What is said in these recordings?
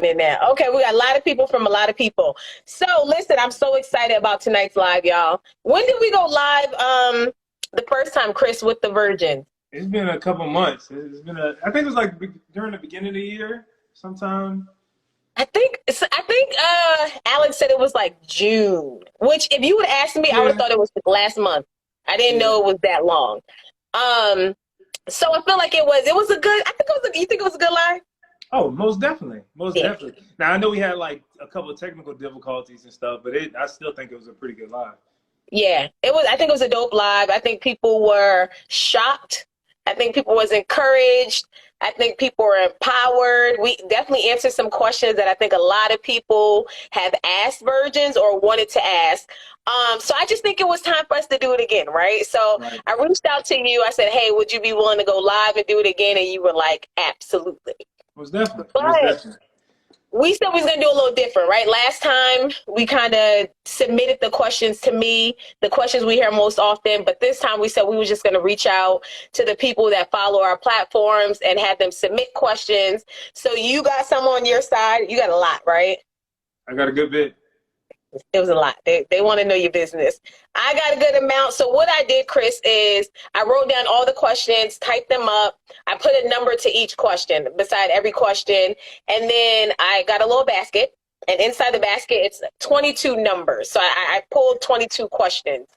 in there. Okay, we got a lot of people from a lot of people. So listen, I'm so excited about tonight's live, y'all. When did we go live? The first time, Chris, with the Virgin. It's been a couple months. I think it was like during the beginning of the year, sometime. I think Alex said it was like June. Which, if you would ask me, I would have Yeah, thought it was last month. I didn't yeah. know it was that long. So I feel like it was a good. I think it was. You think it was a good live? Oh, most definitely, most Yeah. definitely. Now I know we had like a couple of technical difficulties and stuff, but I still think it was a pretty good live. Yeah, it was. I think it was a dope live. I think people were shocked. I think people was encouraged. I think people were empowered. We definitely answered some questions that I think a lot of people have asked virgins or wanted to ask. So I just think it was time for us to do it again, right? So Right. I reached out to you. I said, "Hey, would you be willing to go live and do it again?" And you were like, "Absolutely." Most definitely, most But definitely. we said we was gonna do a little different, right? Last time we kind of submitted the questions to me, the questions we hear most often, but this time we said we were just gonna reach out to the people that follow our platforms and have them submit questions. So you got some on your side. You got a lot, right? I got a good bit. It was a lot. They want to know your business. I got a good amount. So what I did, Chris, is I wrote down all the questions, typed them up. I put a number to each question beside every question. And then I got a little basket. And inside the basket, it's 22 numbers. So I pulled 22 questions.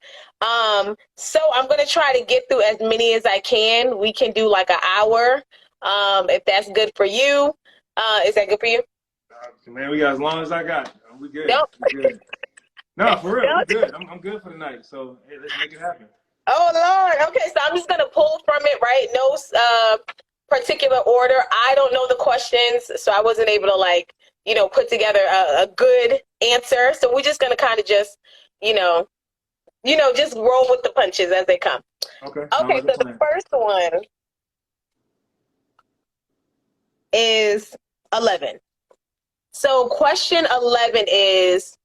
So I'm going to try to get through as many as I can. We can do like an hour, if that's good for you. Is that good for you? Man, we got as long as I got. We good. Nope. We good. No, for real, we Nope. good. I'm good for the night. So hey, let's make it happen. Oh Lord. Okay, so I'm just gonna pull from it, right? No particular order. I don't know the questions, so I wasn't able to put together a good answer. So we're just gonna kind of just, you know, just roll with the punches as they come. Okay, sounds Okay, like a so the plan. first one is 11. So question 11 is,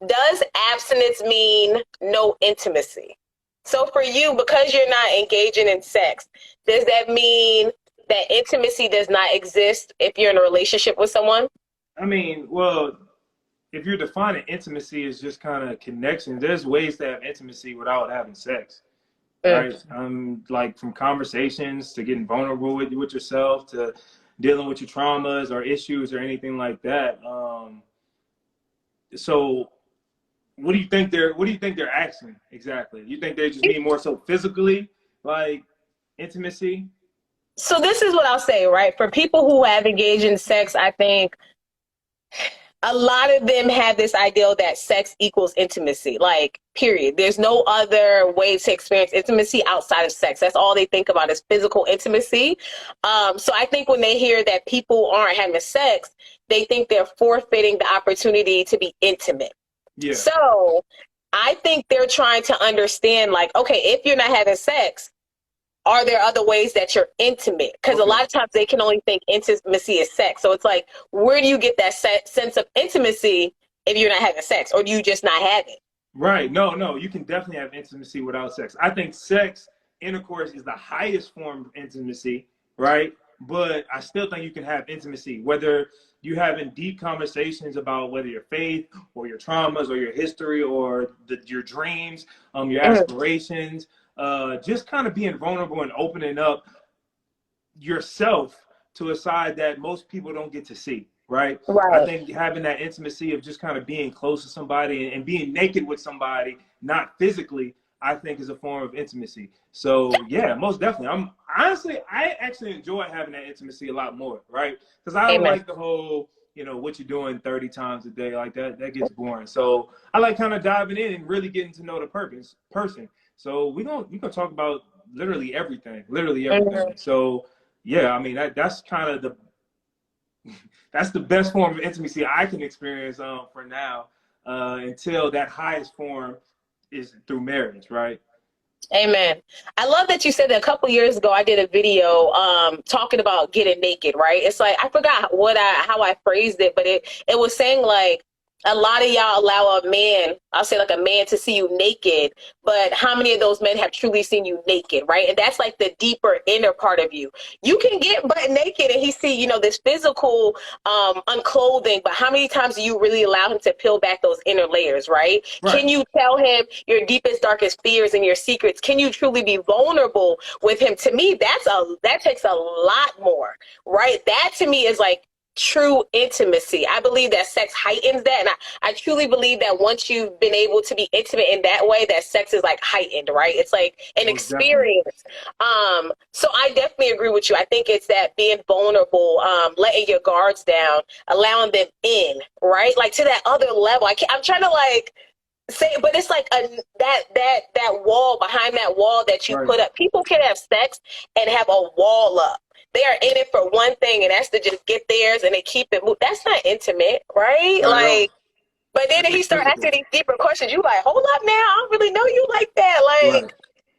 does abstinence mean no intimacy? So for you, because you're not engaging in sex, does that mean that intimacy does not exist if you're in a relationship with someone? I mean, well, if you're defining intimacy as just kind of connection, there's ways to have intimacy without having sex, Mm. right? Like from conversations to getting vulnerable with yourself to dealing with your traumas or issues or anything like that. So what do you think they're asking exactly? You think they just mean more so physically, like intimacy? So this is what I'll say, right? For people who have engaged in sex, I think a lot of them have this ideal that sex equals intimacy, like, period. There's no other way to experience intimacy outside of sex. That's all they think about is physical intimacy. So I think when they hear that people aren't having sex, they think they're forfeiting the opportunity to be intimate. Yeah. So I think they're trying to understand, like, okay, if you're not having sex, are there other ways that you're intimate? Because a Okay. lot of times they can only think intimacy is sex. So it's like, where do you get that sense of intimacy if you're not having sex, or do you just not have it? Right. No, no, you can definitely have intimacy without sex. I think sex, intercourse is the highest form of intimacy, right? But I still think you can have intimacy, whether you having deep conversations about whether your faith or your traumas or your history or your dreams, your Mhm. aspirations, just kind of being vulnerable and opening up yourself to a side that most people don't get to see, right? I Right. think having that intimacy of just kind of being close to somebody and being naked with somebody, not physically, I think is a form of intimacy. So yeah, most definitely. I actually enjoy having that intimacy a lot more, right? Because I don't Amen. like the whole, what you're doing 30 times a day like that. That gets boring. So I like kind of diving in and really getting to know the person. So we gonna talk about literally everything, literally everything. Mhm. So yeah, I mean that's kind of that's the best form of intimacy I can experience for now until that highest form is through marriage, right? Amen. I love that you said that. A couple years ago I did a video talking about getting naked, right? It's like I forgot how I phrased it, but it was saying like a lot of y'all allow a man, I'll say like a man, to see you naked, but how many of those men have truly seen you naked, right? And that's like the deeper inner part of you. You can get butt naked and he see, you know, this physical unclothing, but how many times do you really allow him to peel back those inner layers, right? Right. Can you tell him your deepest, darkest fears and your secrets? Can you truly be vulnerable with him? To me, that takes a lot more, right? That to me is like true intimacy. I believe that sex heightens that. And I truly believe that once you've been able to be intimate in that way, that sex is like heightened, right? It's like an Most definitely. experience. So I definitely agree with you. I think it's that being vulnerable, letting your guards down, allowing them in, right? Like to that other level. I'm trying to like say, but it's like that wall, behind that wall that you Right. put up. People can have sex and have a wall up. They are in it for one thing, and that's to just get theirs, and they keep it moved. That's not intimate, right? Not at all. Like, but then That's he like start physical. asking these deeper questions. You like, hold up now, I don't really know you like that. Right. Like,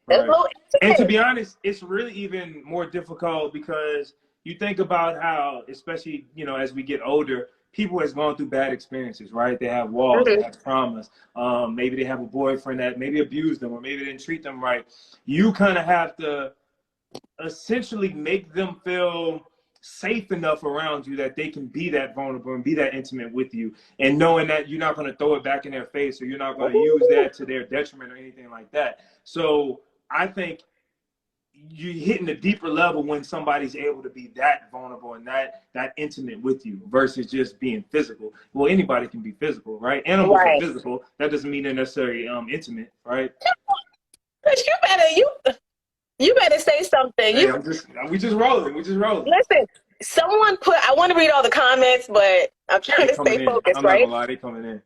that's a Right. little And to intimate. be honest, it's really even more difficult because you think about how, especially, you know, as we get older, people has gone through bad experiences, right? They have walls, they Mm-hmm. have traumas. Maybe they have a boyfriend that maybe abused them or maybe didn't treat them right. You kind of have to essentially make them feel safe enough around you that they can be that vulnerable and be that intimate with you, and knowing that you're not going to throw it back in their face or you're not going to use that to their detriment or anything like that. So I think you're hitting a deeper level when somebody's able to be that vulnerable and that intimate with you versus just being physical. Well, anybody can be physical, right? Animals are Right. physical. That doesn't mean they're necessarily intimate, right? But you better say something. Hey, You we just rolling. We just rolling. listen. Someone put. I want to read all the comments, but I'm trying They to stay coming in. focused, I'm not right? gonna lie, they coming in.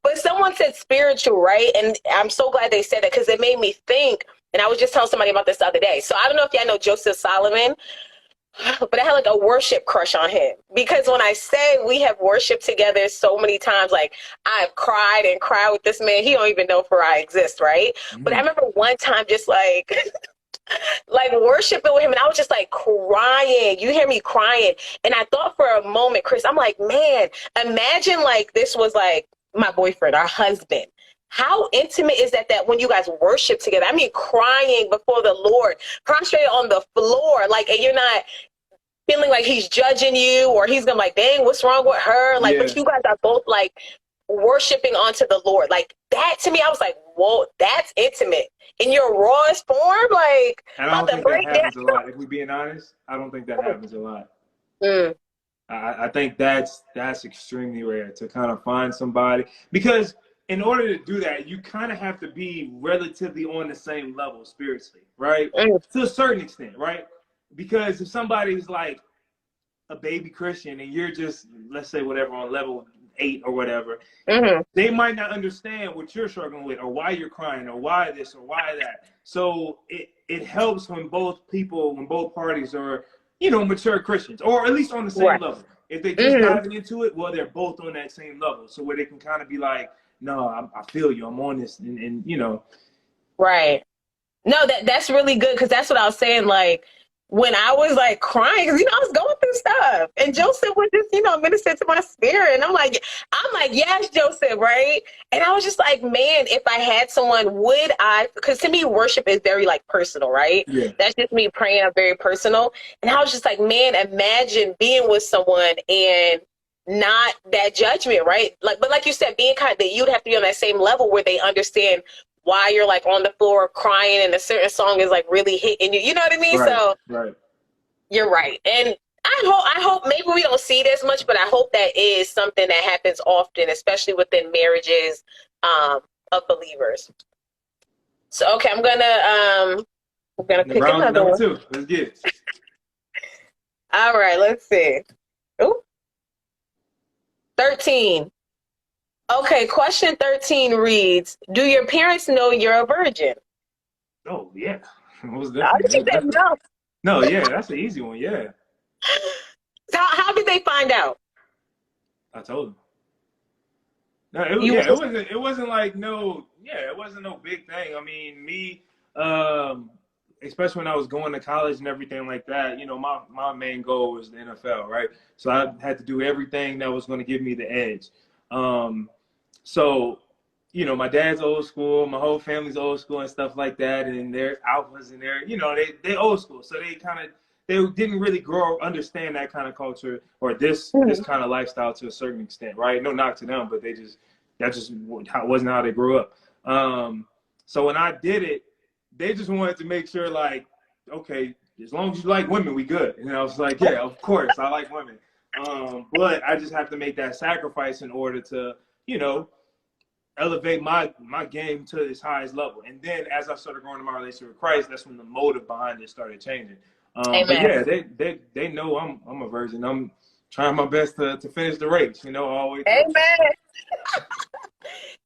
But someone said spiritual, right? And I'm so glad they said that because it made me think. And I was just telling somebody about this the other day. So I don't know if y'all know Joseph Solomon, but I had like a worship crush on him because when I say we have worshiped together so many times, like I've cried and cried with this man. He don't even know if I exist, right? But I Mm. remember one time just like like worshiping with him, and I was just like crying. You hear me crying, and I thought for a moment, Chris, I'm like, man, imagine like this was like my boyfriend, our husband. How intimate is that when you guys worship together? I mean, crying before the Lord, prostrate on the floor, like, and you're not feeling like he's judging you or he's gonna like, dang, what's wrong with her? Like, but Yeah, you guys are both like worshiping onto the Lord. Like that to me, I was like, whoa, that's intimate in your rawest form. Like and I about don't to think that break happens a down. lot. If we're being honest, I don't think that happens a lot. Mm, I think that's extremely rare to kind of find somebody because in order to do that, you kind of have to be relatively on the same level spiritually, right? mm, To a certain extent, right? Because if somebody's like a baby Christian and you're just, let's say, whatever, on level 8 or whatever, mm, they might not understand what you're struggling with or why you're crying or why this or why that. So it helps when both parties are, you know, mature Christians or at least on the same right. level. If they just Mm, diving into it, well, they're both on that same level. So where they can kind of be like, no, I feel you. I'm on this. And, you know, right. No, that's really good because that's what I was saying. Like when I was like crying, because I was going through stuff, and Joseph was just ministering to my spirit, and I'm like, yes, Joseph, right? And I was just like, man, if I had someone, would I? Because to me, worship is very like personal, right? yeah, That's just me praying. I'm very personal, and I was just like, man, imagine being with someone and not that judgment, right? Like, but like you said, being kind of that you'd have to be on that same level where they understand why you're like on the floor crying and a certain song is like really hitting you. You know what I mean? right, So right. you're right. And I hope maybe we don't see it as much, but I hope that is something that happens often, especially within marriages um, of believers. So okay, I'm gonna pick Round another number one. 2. Let's get it. All right, let's see. Ooh, 13. Okay, question 13 reads, do your parents know you're a virgin? Oh, yeah. Most How definitely. did you Most say definitely. no? No, yeah, that's an easy one. Yeah. How did they find out? I told him. No, You yeah, was it wasn't like no, yeah, it wasn't no big thing. I mean, um, especially when I was going to college and everything like that, you know, my main goal was the NFL, right? So I had to do everything that was going to give me the edge. So, you know, my dad's old school, my whole family's old school and stuff like that. And they're alphas and they're, you know, they old school. So they didn't really understand that kind of culture or this kind of lifestyle to a certain extent, right? No knock to them, but that just wasn't how they grew up. So when I did it, they just wanted to make sure, like, okay, as long as you like women, we good. And I was like, yeah, of course, I like women. But I just have to make that sacrifice in order to, you know, elevate my game to its highest level. And then as I started growing in my relationship with Christ, that's when the motive behind it started changing. But yeah, they know I'm a virgin. I'm trying my best to finish the race, you know, all the way through. Amen.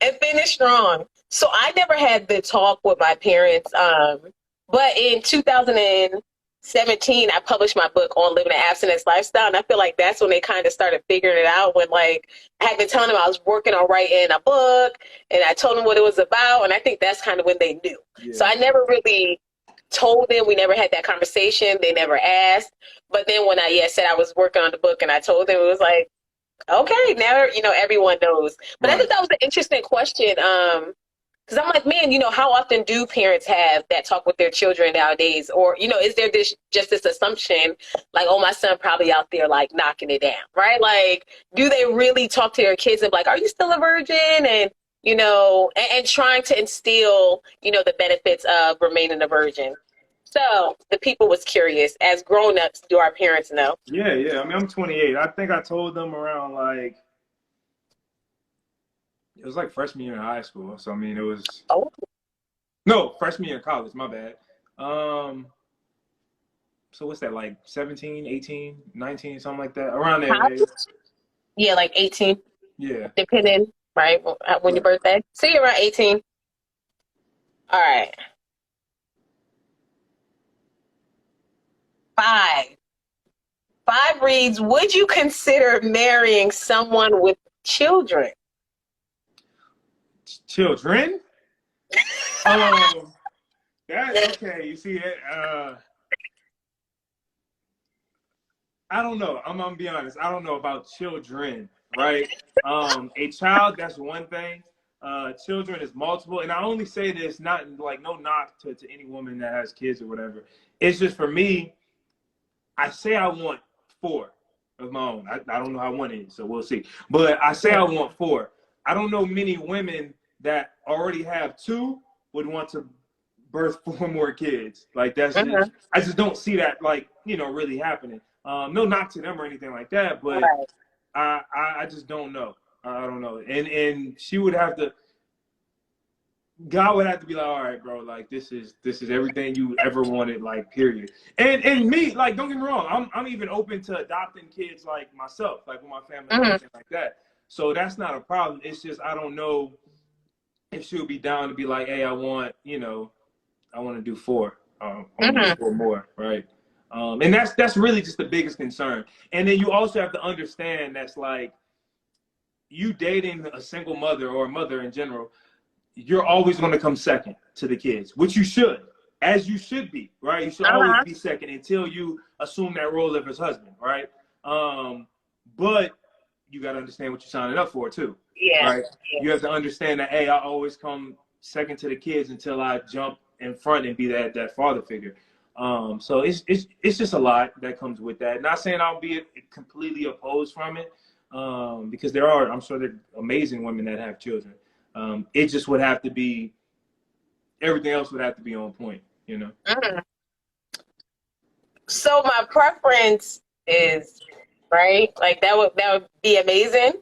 And finish strong. So I never had the talk with my parents. But in 2017, I published my book on living an abstinence lifestyle. And I feel like that's when they kind of started figuring it out, when like I had been telling them I was working on writing a book and I told them what it was about. And I think that's kind of when they knew. Yeah. So I never really told them. We never had that conversation. They never asked. But then when I said I was working on the book and I told them, it was like, okay, now, you know, everyone knows. But right. I think that was an interesting question. Because I'm like, man, you know, how often do parents have that talk with their children nowadays? Or, you know, is there just this assumption like, oh, my son probably out there like knocking it down, right? Like, do they really talk to their kids and be like, are you still a virgin? And, you know, and trying to instill, you know, the benefits of remaining a virgin. So the people was curious, as grown-ups, do our parents know? Yeah. I mean, I'm 28. I think I told them around like, it was like freshman year in high school. So, I mean, it was, no, freshman year in college, my bad. So what's that, like 17, 18, 19, something like that? Around that age. Yeah, like 18. Yeah. Depending, right, when your birthday. See you around 18. All right. 5 reads, would you consider marrying someone with children? Children? That's okay. You see it. I don't know. I'm gonna be honest. I don't know about children, right? A child, that's one thing. Children is multiple, and I only say this not like no knock to any woman that has kids or whatever. It's just for me. I say I want 4 of my own. I don't know how one is, so we'll see. But I say I want 4. I don't know many women that already have 2 would want to birth 4 more kids. Like that's just, I just don't see that, like, you know, really happening. No knock to them or anything like that, but I just don't know. I don't know. And she would have to, God would have to be like, all right, bro, like this is everything you ever wanted, like, period. And me, like, don't get me wrong, I'm even open to adopting kids like myself, like with my family and everything like that. So that's not a problem. It's just I don't know if she'll be down to be like, hey, I want to do 4. I want to do 4 more, right? And that's really just the biggest concern. And then you also have to understand that's like you dating a single mother or a mother in general, you're always going to come second to the kids, which you should, as you should be, right? You should always be second until you assume that role of his husband, right? But you got to understand what you're signing up for too, right? Yeah. You have to understand that, hey, I always come second to the kids until I jump in front and be that father figure. So it's just a lot that comes with that. Not saying I'll be completely opposed from it, because I'm sure there are amazing women that have children. It just would have to be, everything else would have to be on point, you know? So my preference is, right, like that would be amazing.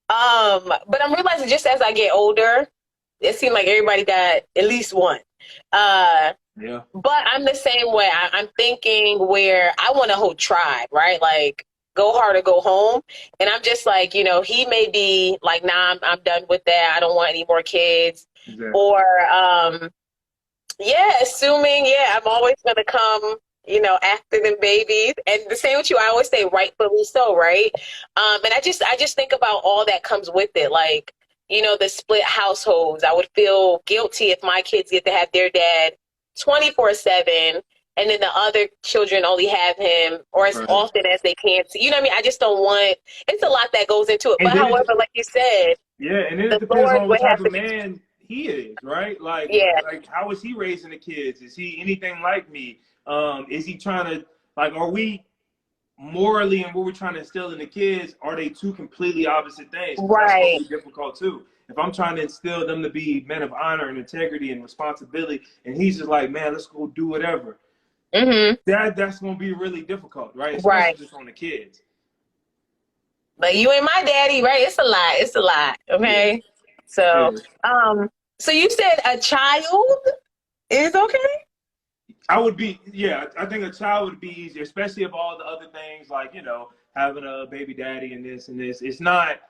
But I'm realizing just as I get older, it seems like everybody got at least one. Yeah. But I'm the same way. I'm thinking where I want a whole tribe, right? Like, go hard or go home. And I'm just like, you know, he may be like, nah, I'm done with that. I don't want any more kids. Exactly. Or, assuming, I'm always going to come, you know, after them babies. And the same with you, I always say rightfully so, right? And I just think about all that comes with it. Like, you know, the split households. I would feel guilty if my kids get to have their dad 24/7 and then the other children only have him or as Right. often as they can see. You know what I mean? I just don't want, it's a lot that goes into it. And But then however, like you said, yeah, and then it the depends Lord on would what type have of to be, man he is, right? yeah, Like how is he raising the kids? Is he anything like me? Is he trying to like? Are we morally and what we're trying to instill in the kids? Are they two completely opposite things? Because that's going right. to be difficult too. If I'm trying to instill them to be men of honor and integrity and responsibility, and he's just like, man, let's go do whatever. Mm-hmm. That's going to be really difficult, right? Especially Right. just on the kids. But you and my daddy, right? It's a lot. It's a lot. Yeah, Okay. it So, is. so you said a child is okay? I would be, yeah, I think a child would be easier, especially if all the other things like, having a baby daddy and this and this. It's not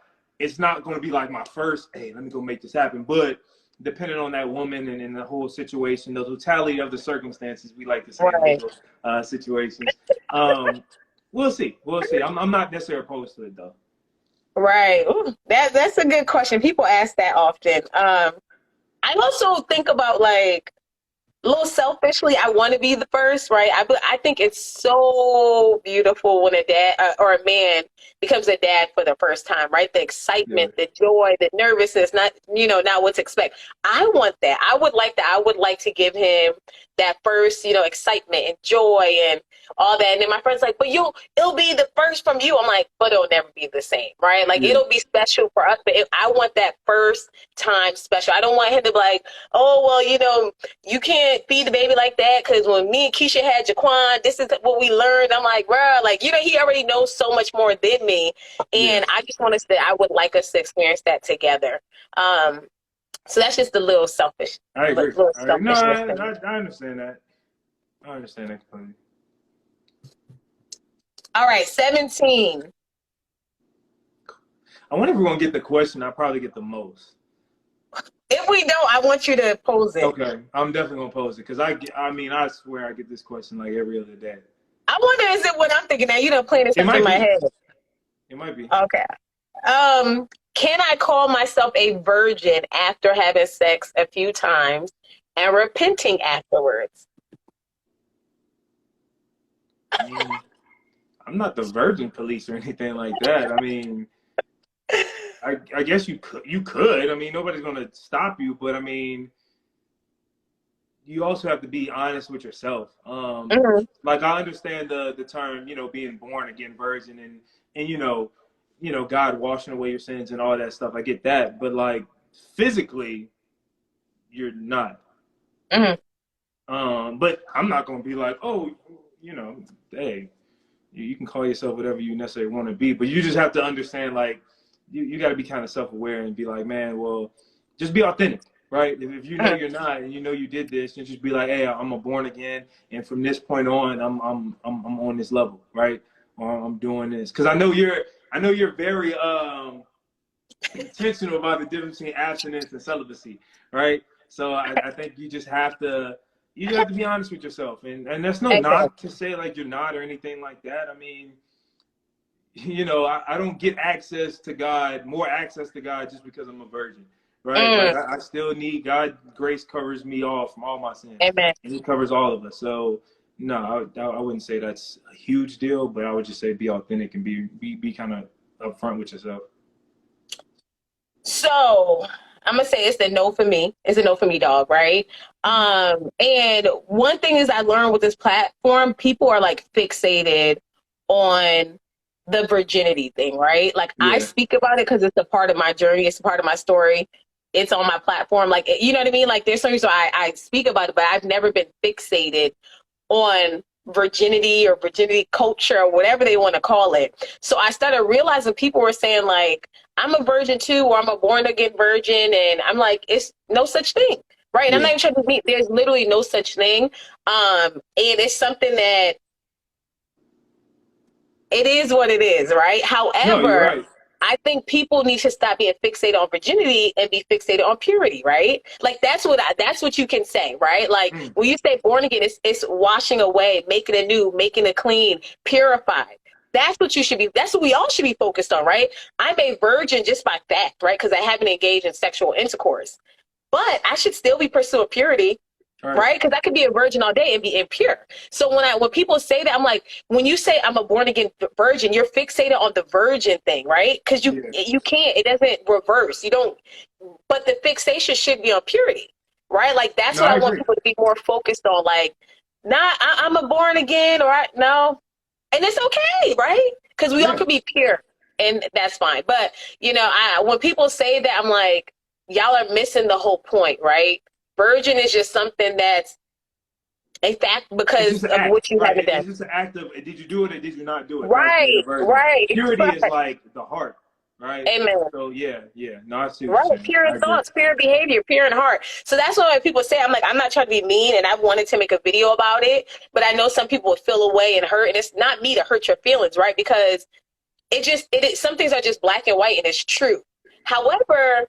going to be like my first, hey, let me go make this happen. But depending on that woman and the whole situation, the totality of the circumstances, we like to say in Right. legal situations. We'll see. We'll see. I'm not necessarily opposed to it though. Right. Ooh, that's a good question. People ask that often. I also think about like a little selfishly, I want to be the first, right? I think it's so beautiful when a dad or a man becomes a dad for the first time, right? The Yeah. excitement, the joy, the nervousness, not what to expect. I want that. I would like that. I would like to give him that first, excitement and joy and all that. And then my friend's like, but it'll be the first from you. I'm like, but it'll never be the same, right? Like Yeah. it'll be special for us, but I want that first time special. I don't want him to be like, oh, well, you can't feed the baby like that because when me and Keisha had Jaquan, this is what we learned. I'm like, bro, like, he already knows so much more than me. Yeah. And I just want to say, I would like us to experience that together. So that's just a little selfish, I agree. little I agree. No, selfishness thing. I understand that. I understand that completely. All right, 17. I wonder if we're gonna get the question. I probably get the most. If we don't, I want you to pose it. Okay, I'm definitely gonna pose it because I swear I get this question like every other day. I wonder, is it what I'm thinking now? You don't playing this It stuff in might my be. head. It might be. Okay. Can I call myself a virgin after having sex a few times and repenting afterwards? I mean, I'm not the virgin police or anything like that. I mean, I guess you could. You could. I mean, nobody's gonna stop you, but I mean, you also have to be honest with yourself. Mm-hmm. Like I understand the term, being born again virgin and God washing away your sins and all that stuff. I get that, but like physically, you're not. Mm-hmm. But I'm not gonna be like, oh, hey, you can call yourself whatever you necessarily want to be, but you just have to understand, like, you got to be kind of self-aware and be like, man, well, just be authentic, right? If you know you're not and you know you did this, you just be like, hey, I'm a born again, and from this point on, I'm on this level, right? Or I'm doing this because I know you're very intentional about the difference between abstinence and celibacy, right? So I think you just have to be honest with yourself, and that's no Okay. knock to say like you're not or anything like that. I mean, I don't get more access to God just because I'm a virgin, right? Like I still need God. Grace covers me all from all my sins, Amen. and He covers all of us. So no, I wouldn't say that's a huge deal, but I would just say be authentic and be kind of upfront with yourself. So I'm gonna say it's a no for me. It's a no for me, dog, right? And one thing is I learned with this platform, people are like fixated on the virginity thing, right? Like I Yeah, speak about it because it's a part of my journey, it's a part of my story. It's on my platform, like you know what I mean? Like there's some reason I speak about it, but I've never been fixated on virginity or virginity culture or whatever they want to call it. So I started realizing people were saying like, I'm a virgin too, or I'm a born again virgin. And I'm like, it's no such thing. Right. And I'm yeah. not even trying to meet, there's literally no such thing. And it's something that it is what it is. Right. No, you're However, right. I think people need to stop being fixated on virginity and be fixated on purity, right? Like that's what you can say, right? Like Mm. when you say born again, it's washing away, making it new, making it clean, purified. That's what you should be. That's what we all should be focused on, right? I'm a virgin just by fact, right? Because I haven't engaged in sexual intercourse, but I should still be pursuing purity. Right. right? Because I could be a virgin all day and be impure. So when people say that, I'm like, when you say I'm a born again virgin, you're fixated on the virgin thing, right? Because you Yeah. you can't, it doesn't reverse. You don't. But the fixation should be on purity, right? Like that's No, what I I want agree. people to be more focused on. Like, I'm a born again, or no, and it's okay, right? Because we all Yeah. could be pure, and that's fine. But when people say that, I'm like, y'all are missing the whole point, right? Virgin is just something that's a fact It's because just an of act, what you right? haven't done. It's just an act of did you do it or did you not do it? That's being a Right, virgin. right, Purity is right. like the heart, right? Amen. So yeah, yeah. No, I see what you're Right, saying. pure in I agree. thoughts, pure in behavior, pure in heart. So that's why when people say, I'm like, I'm not trying to be mean, and I wanted to make a video about it, but I know some people will feel away and hurt, and it's not me to hurt your feelings, right? Because some things are just black and white, and it's true. However,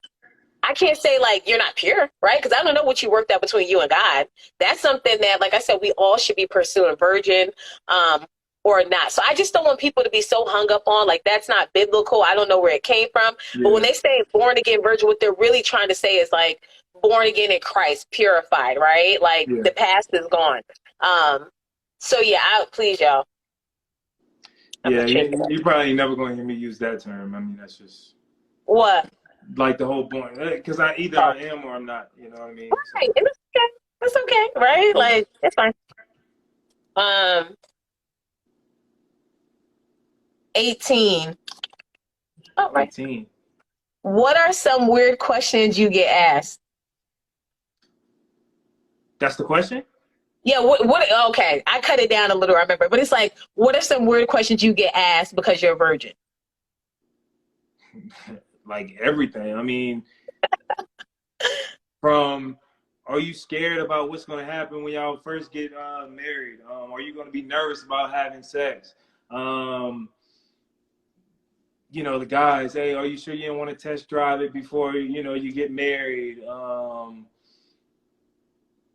I can't say like you're not pure, right? Because I don't know what you worked out between you and God. That's something that, like I said, we all should be pursuing, virgin, um, or not. So I just don't want people to be so hung up on like that's not biblical. I don't know where it came from. But when Yeah, they say born again virgin, what they're really trying to say is like born again in Christ, purified, right? Like yeah, the past is gone. So yeah, please y'all. I'm yeah. gonna change it You, up. you probably never going to hear me use that term. I mean, that's just What? like the whole point. Because either Oh, I am or I'm not. You know what I mean? right. So And it's okay. It's okay, right? yeah. Like it's fine. Um, 18. All right. 18. What are some weird questions you get asked? That's the question. Yeah, okay, I cut it down a little, I remember. But it's like, what are some weird questions you get asked because you're a virgin? Like everything. I mean, from are you scared about what's going to happen when y'all first get married? Are you going to be nervous about having sex? Um, the guys, hey, are you sure you don't want to test drive it before you get married?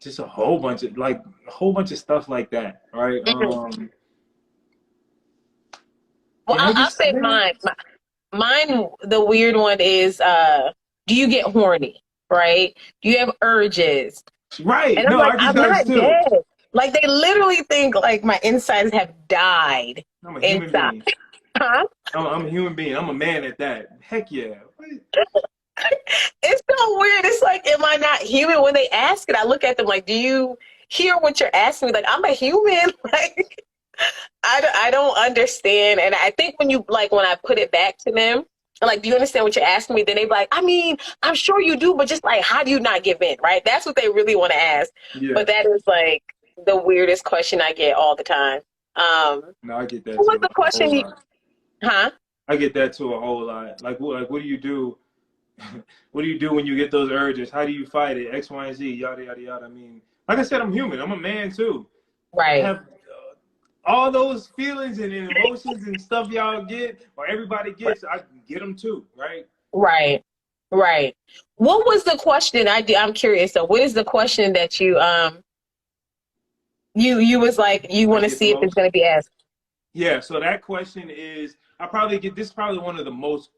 Just a whole bunch of stuff like that, right? Mhm. Well, And I'll say mine. Mine, the weird one is, do you get horny? Right? Do you have urges? right. And I'm No, like, I get I'm those not too. dead. Like they literally think like my insides have died I'm a human inside. being. Huh? I'm a human being. I'm a man at that. Heck yeah. It's so weird. It's like, am I not human? When they ask it, I look at them like, do you hear what you're asking me? Like, I'm a human. Like, I don't understand. And I think when I put it back to them, like, do you understand what you're asking me? Then they be like, I mean, I'm sure you do, but just like, how do you not give in? Right? That's what they really want to ask. Yeah. But that is like the weirdest question I get all the time. No, I get that What was too the a whole question you, lot. huh? I get that too a whole lot. What do you do? What do you do when you get those urges? How do you fight it? X, Y, and Z, yada, yada, yada. I mean, like I said, I'm human. I'm a man too. I Right. have all those feelings and emotions and stuff y'all get, or everybody gets. I get them too, right? Right. Right. What was the question? I'm curious. So, what is the question that you was like you I want to get the see if it's most. going to be asked? Yeah. So that question is, I probably get this. Is probably one of the most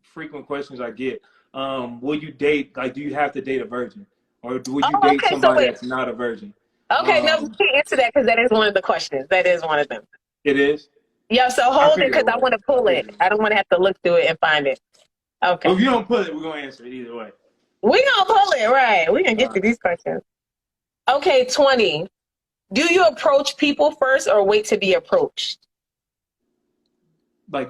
frequent questions I get. Will you date? Like, do you have to date a virgin, or would you Oh, date okay. So somebody wait. that's not a virgin? Okay, no, you Um, can't answer that because that is one of the questions. That is one of them. it is. Yeah. So I hold it figured because it I was. want to I pull figured it. it was. I don't want to have to look through it and find it. But Okay. if you don't put it, we're gonna answer it either way. We gonna pull it. Right. We gonna get to these questions. Okay. 20. Do you approach people first or wait to be approached? Like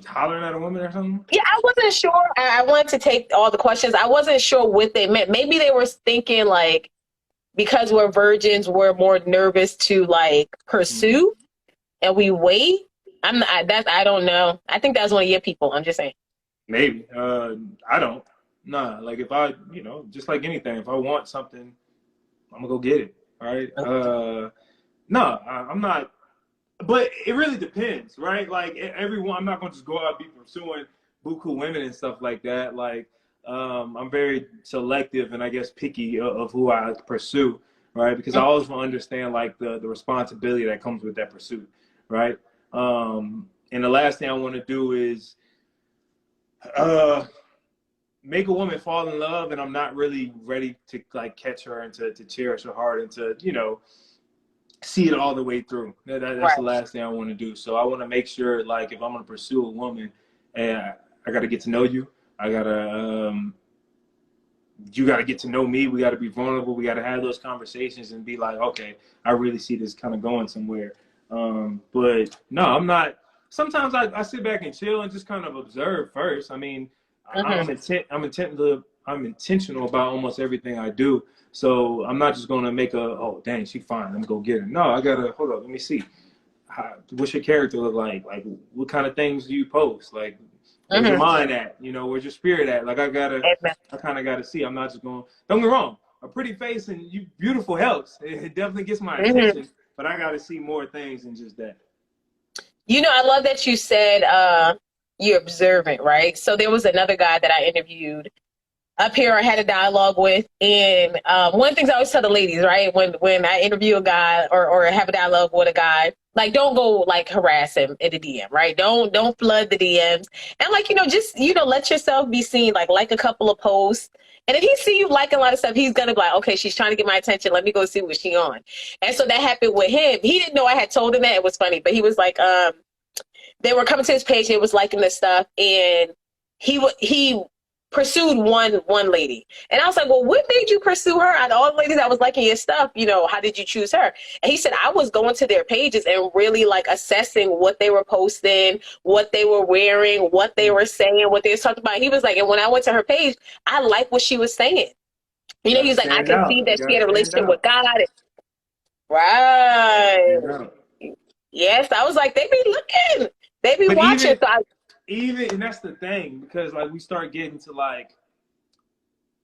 hollering at a woman or something. Yeah, I wasn't sure. I wanted to take all the questions. I wasn't sure what they meant. Maybe they were thinking like because we're virgins, we're more nervous to like Mm, pursue and we wait. I don't know. I think that's one of your people. I'm just saying. maybe. I don't. Nah. Like if I, just like anything, if I want something, I'm gonna go get it. All right. No, I'm not. But it really depends, right? Like everyone, I'm not gonna just go out and be pursuing buku women and stuff like that. Like I'm very selective and I guess picky of who I pursue, right? Because I always want to understand like the responsibility that comes with that pursuit, right? And the last thing I want to do is uh, make a woman fall in love, and I'm not really ready to like catch her and to cherish her heart and to, you know, see it all the way through. That's the Right. last thing I want to do. So I want to make sure, like, if I'm going to pursue a woman, and I got to get to know you. I got to, you got to get to know me. We got to be vulnerable. We got to have those conversations and be like, okay, I really see this kind of going somewhere. But no, I'm not. Sometimes I sit back and chill and just kind of observe first. I mean, Mm-hmm. I'm intentional about almost everything I do. So I'm not just gonna make oh dang, she fine, let me go get her. No, I gotta hold up, let me see. What's your character look like? Like, what kind of things do you post? Like, where's your Mm-hmm. mind at? You know, where's your spirit at? Like, Amen. I kind of gotta see. I'm not just going. Don't get me wrong, a pretty face and you beautiful helps. It definitely gets my Mm-hmm. attention, but I gotta see more things than just that. You know, I love that you said you're observant, right? So there was another guy that I interviewed up here. I had a dialogue with, and one of the things I always tell the ladies, right, when I interview a guy or have a dialogue with a guy, like, don't go like harass him in the DM, right? Don't flood the DMs, and like, you know, just, you know, let yourself be seen, like a couple of posts. And if he see you liking a lot of stuff, he's gonna be like, okay, she's trying to get my attention. Let me go see what she on. And so that happened with him. He didn't know I had told him that. It was funny, but he was like, they were coming to his page, they was liking this stuff, and he pursued one lady. And I was like, well, what made you pursue her? Out of all the ladies that was liking your stuff, you know, how did you choose her? And he said, I was going to their pages and really like assessing what they were posting, what they were wearing, what they were saying, what they was talking about. He was like, and when I went to her page, I liked what she was saying. You know, Gotta he's like, I stand can see out. You that she gotta had a stand relationship with out. God. Gotta Right. stand out. Yes, I was like, they be looking, they be But watching. So even and that's the thing, because like we start getting to like,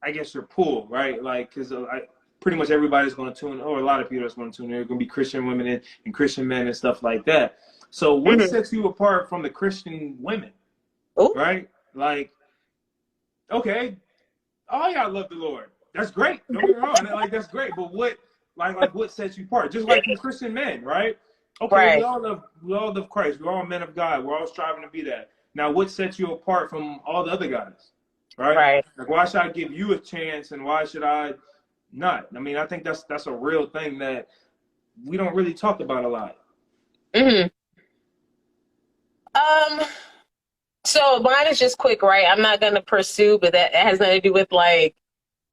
I guess, your pool, right? Like, because pretty much everybody's going to tune, or a lot of people that's going to tune in. They're going to be Christian women and Christian men and stuff like that. So what mhm. sets you apart from the Christian women, Ooh, right? Like, okay, all y'all love the Lord. That's great. Don't get me wrong. Like, that's great. But like what sets you apart? Just like from Christian men, right? Okay, right. we all love Christ. We're all men of God. We're all striving to be that. Now, what sets you apart from all the other guys, right? Right. Like, why should I give you a chance, and why should I not? I mean, I think that's a real thing that we don't really talk about a lot. hmm Um, so mine is just quick, right? I'm not gonna pursue, but that has nothing to do with like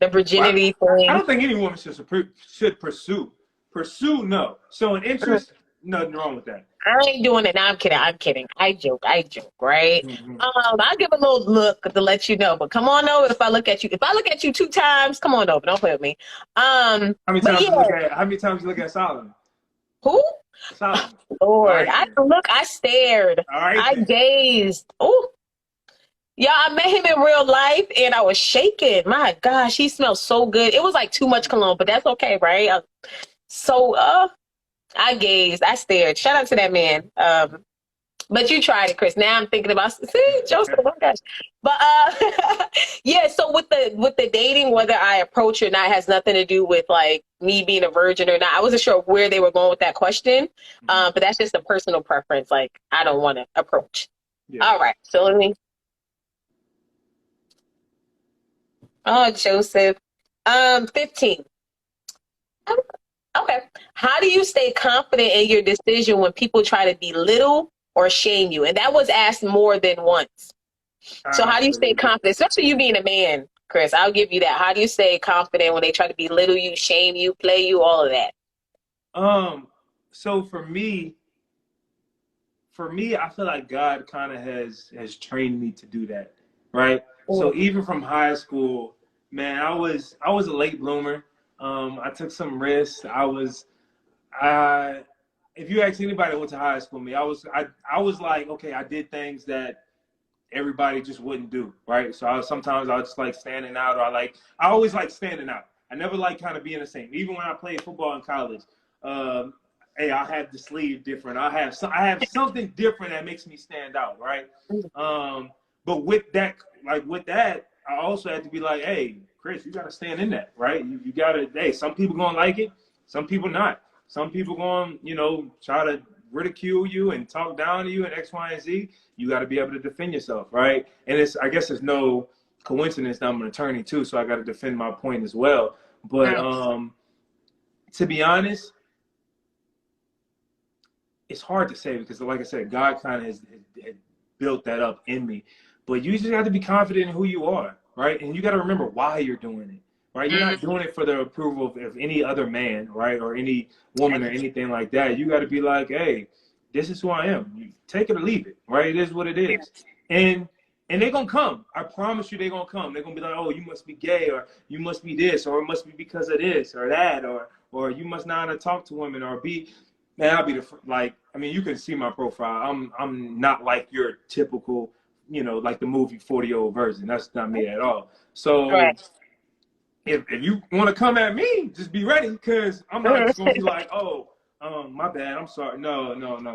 the Well, virginity I thing. don't think any woman should pursue. Pursue, no. So an Mhm. interest, nothing wrong with that. I ain't doing it. No, I'm kidding. I'm kidding. I joke, right? Mm-hmm. I'll give a little look to let you know, but come on over if I look at you. If I look at you 2 times, come on over. Don't play with me. But yeah, How many times you look at Solomon? who? Solomon. All Lord, right I then. look, I stared, All right I then. gazed. Oh, yeah, I met him in real life and I was shaking. My gosh, he smelled so good. It was like too much cologne, but that's okay, right? So I gazed, I stared. Shout out to that man. But you tried it, Chris. Now I'm thinking about, see, Joseph, oh my gosh. But yeah, so with the dating, whether I approach or not has nothing to do with like me being a virgin or not. I wasn't sure where they were going with that question. Mm-hmm. But that's just a personal preference. Like, I don't want to approach. Yeah. All right. So let me, oh, Joseph. 15. Okay. How do you stay confident in your decision when people try to belittle or shame you? And that was asked more than once. So how do you stay confident, especially you being a man, Chris? I'll give you that. How do you stay confident when they try to belittle you, shame you, play you, all of that? So for me, I feel like God kind of has trained me to do that, right? Mm, So even from high school, man, I was a late bloomer. I took some risks. I if you ask anybody that went to high school, me, I was like, okay, I did things that everybody just wouldn't do, right? So sometimes I just like standing out, or I always like standing out. I never like kind of being the same. Even when I played football in college, um, hey, I have the sleeve different. I have something different that makes me stand out, right? mm, But with that, I also had to be like, hey, Chris, you got to stand in that, right? You got to. Hey, some people gonna like it, some people not. Some people gonna, try to ridicule you and talk down to you and X, Y, and Z. You got to be able to defend yourself, right? And I guess there's no coincidence that I'm an attorney too, so I got to defend my point as well. But to be honest, it's hard to say because, like I said, God kind of has built that up in me. But you just have to be confident in who you are, right? And you got to remember why you're doing it, right? You're not doing it for the approval of any other man, right, or any woman or anything like that. You got to be like, hey, this is who I am. You take it or leave it, right? It is what it is. And they're going to come. I promise you they're going to come. They're going to be like, oh, you must be gay, or you must be this, or it must be because of this or that, or you must not have talked to women, or be, man, I'll be I mean, you can see my profile. I'm not like your typical, like the movie 40-year-old version. That's not me at all. So if you want to come at me, just be ready, because I'm not just going to be like, oh, my bad, I'm sorry. No.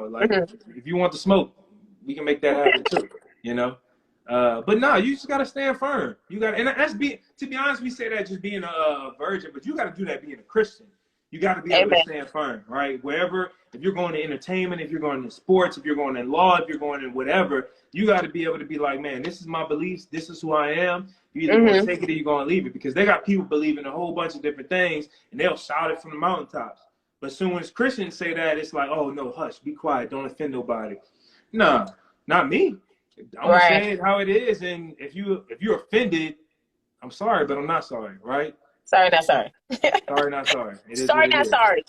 Like, if you want the smoke, we can make that happen too, But no, you just gotta stand firm. You got, and to be honest, we say that just being a virgin, but you got to do that being a Christian. You got to be able to stand firm, right? Wherever, if you're going to entertainment, if you're going to sports, if you're going in law, if you're going in whatever, you got to be able to be like, man, this is my beliefs. This is who I am. You either going to take it or you're going to leave it, because they got people believing a whole bunch of different things and they'll shout it from the mountaintops. But as soon as Christians say that, it's like, oh no, hush, be quiet, don't offend nobody. No, not me. I'm saying how it is, and if you're offended, I'm sorry, but I'm not sorry, right? Sorry, not sorry. Sorry, not sorry. It is sorry, what it not is. sorry.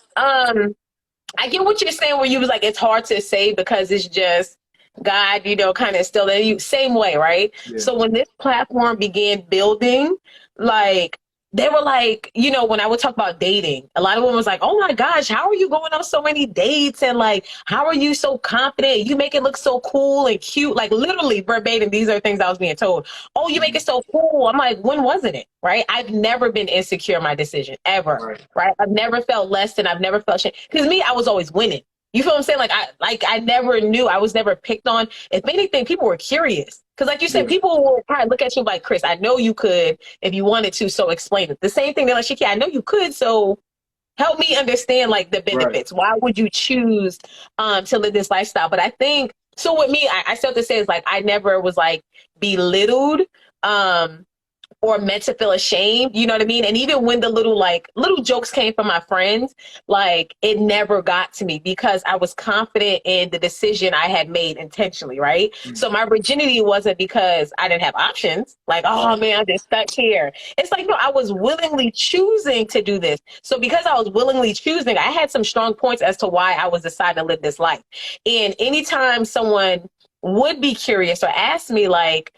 I get what you're saying where you was like, it's hard to say because it's just God, kind of still in you. Same way, right? Yeah. So when this platform began building, like, they were like, when I would talk about dating, a lot of women was like, oh my gosh, how are you going on so many dates? And like, how are you so confident? You make it look so cool and cute. Like, literally verbatim, ththese are things I was being told. Oh, you make it so cool. I'm like, when wasn't it? Right? I've never been insecure in my decision, ever. Right? I've never felt less than, I've never felt shame. Because me, I was always winning. You feel what I'm saying? I never knew. I was never picked on. If anything, people were curious. Because like you said, people will kind of look at you like, Chris, I know you could if you wanted to, so explain it. The same thing, they're like, Shaki, I know you could, so help me understand like the benefits. Why would you choose to live this lifestyle? But I think, so with me, I still have to say is like, I never was like belittled. Or meant to feel ashamed, you know what I mean? And even when the little jokes came from my friends, like, it never got to me because I was confident in the decision I had made intentionally, right? So my virginity wasn't because I didn't have options. Like, oh man, I'm just stuck here. It's like, no, I was willingly choosing to do this. So because I was willingly choosing, I had some strong points as to why I was deciding to live this life. And anytime someone would be curious or ask me, like,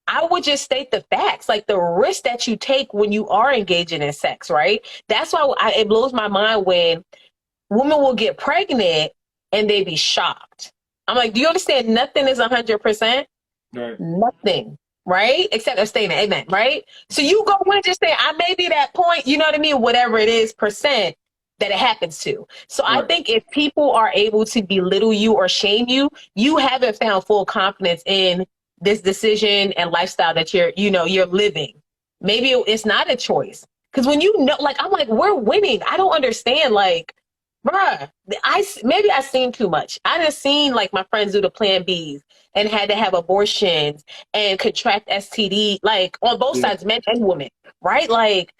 I would just state the facts, like the risk that you take when you are engaging in sex, right? That's why it blows my mind when women will get pregnant and they be shocked. I'm like, do you understand? Nothing is 100%. Right. Nothing, right? Except abstaining, amen, right? So you go in and just say, I may be that point, you know what I mean? Whatever it is, percent that it happens to. So I think if people are able to belittle you or shame you, you haven't found full confidence in this decision and lifestyle that you're living. Maybe it's not a choice. Because when like, I'm like, we're winning. I don't understand. Like, bruh, maybe I seen too much. I done seen like my friends do the Plan Bs and had to have abortions and contract STD, like on both sides, men and women, right? Like,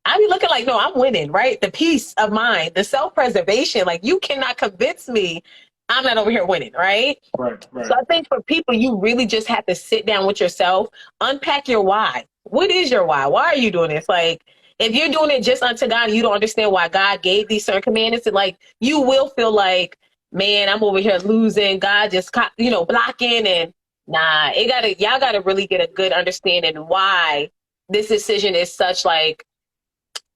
I be looking like, no, I'm winning, right? The peace of mind, the self-preservation, like, you cannot convince me I'm not over here winning, right? Right. So I think for people, you really just have to sit down with yourself, unpack your why. What is your why? Why are you doing this? Like, if you're doing it just unto God, and you don't understand why God gave these certain commandments, and like, you will feel like, man, I'm over here losing. God just, blocking, and nah, y'all gotta really get a good understanding why this decision is such like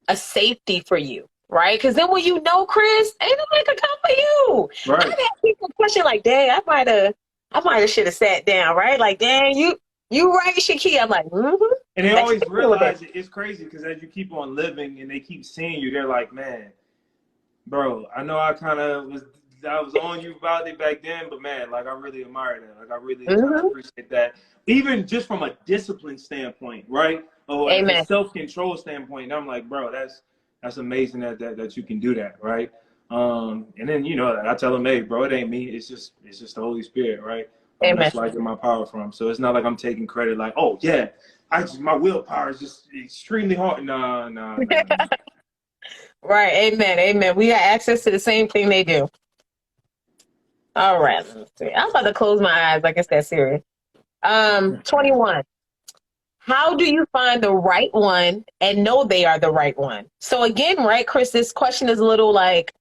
a safety for you. Right? Because then when Chris, ain't nobody can come for you. Right. I've had people question like, dang, I might have should have sat down, right? Like, dang, you right, Shaki. I'm like, And they always realize it's crazy because as you keep on living and they keep seeing you, they're like, man, bro, I know I was on you about it back then, but man, like, I really admire that. Like, I really kind of appreciate that. Even just from a discipline standpoint, right? Or a self-control standpoint. I'm like, bro, that's amazing that you can do that, right? And then I tell them, hey, bro, it ain't me. It's just the Holy Spirit, right? Amen. That's where I get my power from. So it's not like I'm taking credit like, oh yeah, my willpower is just extremely hard. No. Right. Amen. Amen. We got access to the same thing they do. All right. Let me see. I'm about to close my eyes. Like it's that serious. 21. How do you find the right one and know they are the right one? So again, right, Chris, this question is a little like,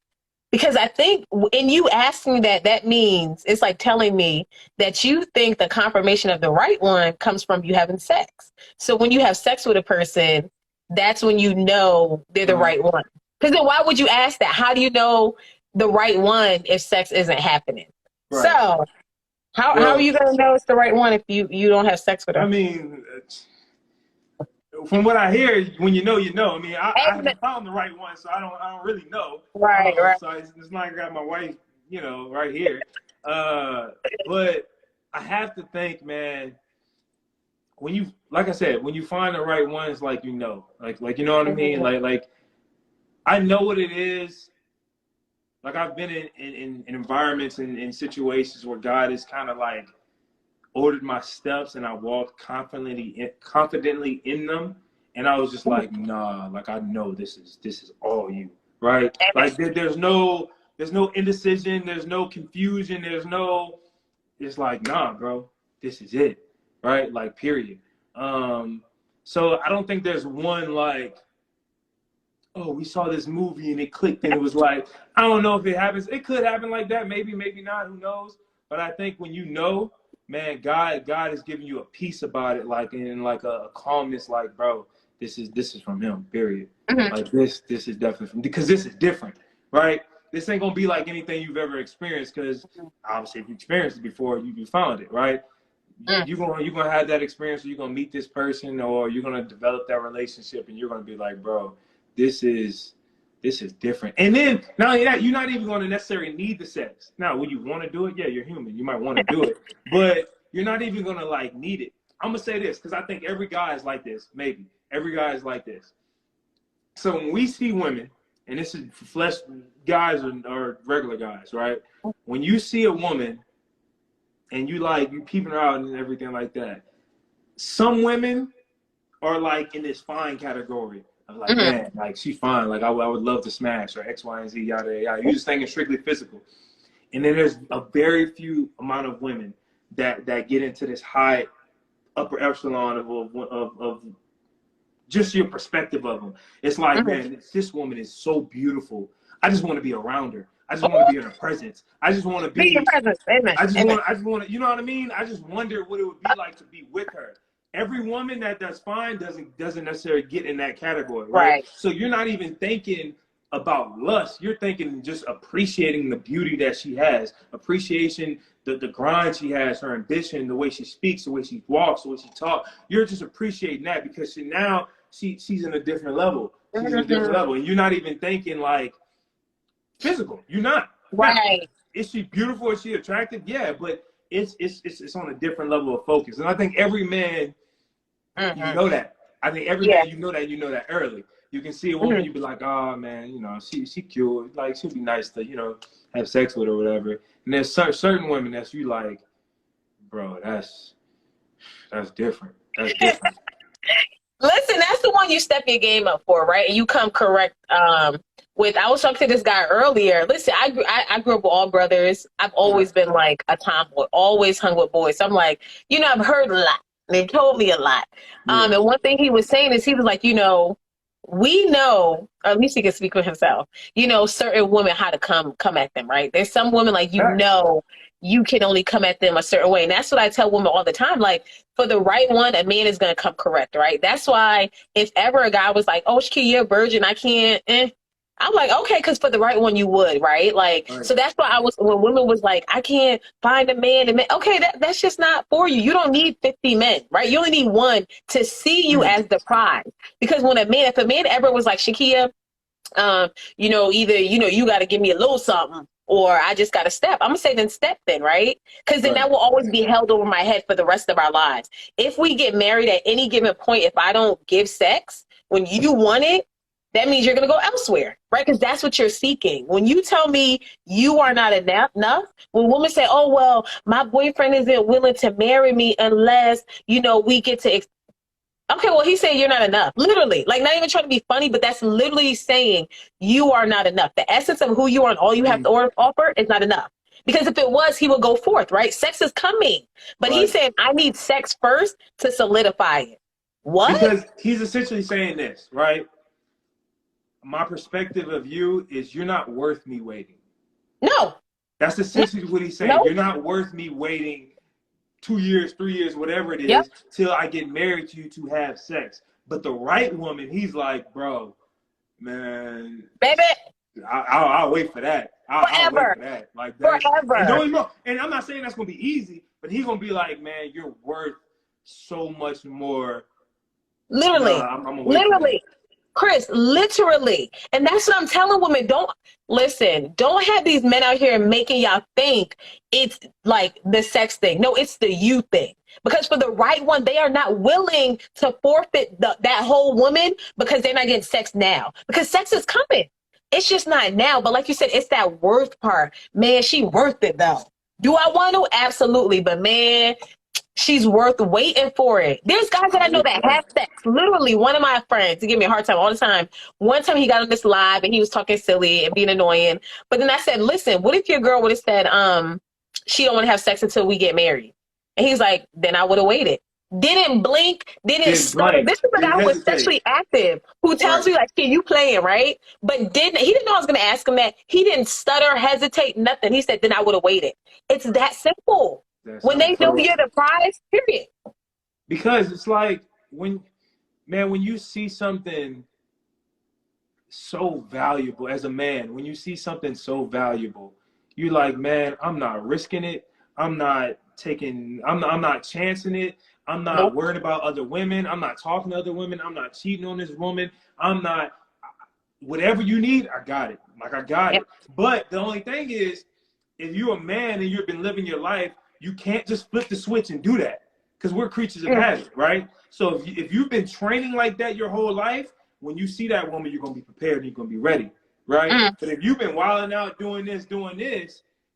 because I think in you asking me that, that means it's like telling me that you think the confirmation of the right one comes from you having sex. So when you have sex with a person, that's when you know they're the right one. Because then why would you ask that? How do you know the right one if sex isn't happening? Right. So how are Well, you going to know it's the right one if you don't have sex with her? I mean, from what I hear, when you know, you know. I mean, I Amen. haven't found the right one, so I don't really know. Right, right. So it's not like I got my wife, right here. But I have to think, man, like I said, when you find the right one, it's like like you know what I mean. Like I know what it is. Like I've been in environments and in situations where God is kind of like ordered my steps and I walked confidently in them. And I was just like, nah, like I know this is all you, right? Amen. Like there's no indecision, there's no confusion, it's like, nah, bro, this is it, right? Like period. So I don't think there's one like, oh, we saw this movie and it clicked and it was like, I don't know if it happens. It could happen like that, maybe not, who knows? But I think when you know, man, God is giving you a peace about it, like in like a calmness, like, bro, this is from him, period. Mm-hmm. Like this is definitely from, because this is different, right? This ain't gonna be like anything you've ever experienced, because obviously if you experienced it before, you found it, right? You're gonna have that experience, or you're gonna meet this person, or you're gonna develop that relationship, and you're gonna be like, bro, this is different. And then not only that, you're not even going to necessarily need the sex. Now, when you want to do it, yeah, you're human. You might want to do it, but you're not even going to like need it. I'm gonna say this because I think every guy is like this. Maybe every guy is like this. So when we see women, and this is flesh guys or regular guys, right? When you see a woman and you peeping her out and everything like that, some women are like in this fine category. I'm like, man, like she's fine. Like I would love to smash her, X, Y, and Z, yada yada. You're just thinking strictly physical. And then there's a very few amount of women that get into this high upper echelon of just your perspective of them. It's like, man, this woman is so beautiful. I just want to be around her. I just want to be in her presence. I just want to be. Amen. I just want to. You know what I mean? I just wonder what it would be like to be with her. Every woman that's fine doesn't necessarily get in that category, right? So you're not even thinking about lust. You're thinking just appreciating the beauty that she has, appreciation the grind she has, her ambition, the way she speaks, the way she walks, the way she talks. You're just appreciating that because she's in a different level. She's in a different level, and you're not even thinking like physical. You're not. Right. Now, is she beautiful? Is she attractive? Yeah, but it's on a different level of focus. And I think every man, you know that. I think every man, you know that early. You can see a woman, you be like, oh man, she cute. Like she'll be nice to, have sex with or whatever. And there's certain women that's you like, bro, that's different. That's different. Listen, that's the one you step your game up for, right? And you come correct with. I was talking to this guy earlier. Listen, I grew up with all brothers. I've always been like a tomboy, always hung with boys. So I'm like, I've heard a lot. They've told me a lot. And one thing he was saying is he was like, we know, or at least he can speak for himself, certain women how to come at them, right? There's some women like, you can only come at them a certain way. And that's what I tell women all the time. Like, for the right one, a man is going to come correct, right? That's why if ever a guy was like, oh, Shakira, you're a virgin, I can't, I'm like, okay, because for the right one, you would, right? Like, so that's why when women was like, I can't find a man, okay, that's just not for you. You don't need 50 men, right? You only need one to see you as the prize. Because if a man ever was like, Shakira, either, you got to give me a little something, or I just got to step. I'm going to say then step then, right? Because then that will always be held over my head for the rest of our lives. If we get married at any given point, if I don't give sex when you want it, that means you're going to go elsewhere, right? Because that's what you're seeking. When you tell me you are not enough, when women say, oh, well, my boyfriend isn't willing to marry me unless, we get to, okay, well, he's saying you're not enough. Literally, like not even trying to be funny, but that's literally saying you are not enough. The essence of who you are and all you have to offer is not enough. Because if it was, he would go forth, right? Sex is coming. But he's saying, I need sex first to solidify it. What? Because he's essentially saying this, right? My perspective of you is you're not worth me waiting. No. That's essentially what he's saying. No. You're not worth me waiting 2 years, 3 years, whatever it is, till I get married to you to have sex. But the right woman, he's like, bro, man. Baby. I'll wait for that. I'll wait for that. Like that. Forever. And don't even know. And I'm not saying that's going to be easy, but he's going to be like, man, you're worth so much more. Literally. I'm gonna wait literally. Chris, literally. And that's what I'm telling women. Don't have these men out here making y'all think it's like the sex thing. No, it's the you thing. Because for the right one, they are not willing to forfeit that whole woman because they're not getting sex now. Because sex is coming. It's just not now. But like you said, it's that worth part. Man, she worth it though. Do I want to? Absolutely. But man, she's worth waiting for it. There's guys that I know that have sex. Literally, one of my friends, he give me a hard time all the time. One time he got on this live and he was talking silly and being annoying. But then I said, listen, what if your girl would have said, she don't want to have sex until we get married? And he's like, then I would have waited. Didn't blink, didn't stutter. This is a guy who was sexually active, who tells me like, "Can you playing, right?" But he didn't know I was going to ask him that. He didn't stutter, hesitate, nothing. He said, then I would have waited. It's that simple. When they know you're the prize, period. Because it's like when you see something so valuable as a man, when you see something so valuable, you're like, man, I'm not risking it. I'm not chancing it. I'm not worried about other women. I'm not talking to other women. I'm not cheating on this woman. I'm not, whatever you need, I got it. Like I got it. But the only thing is, if you're a man and you've been living your life, you can't just flip the switch and do that because we're creatures of habit, right? So if you've been training like that your whole life, when you see that woman, you're going to be prepared and you're going to be ready, right? But if you've been wilding out doing this,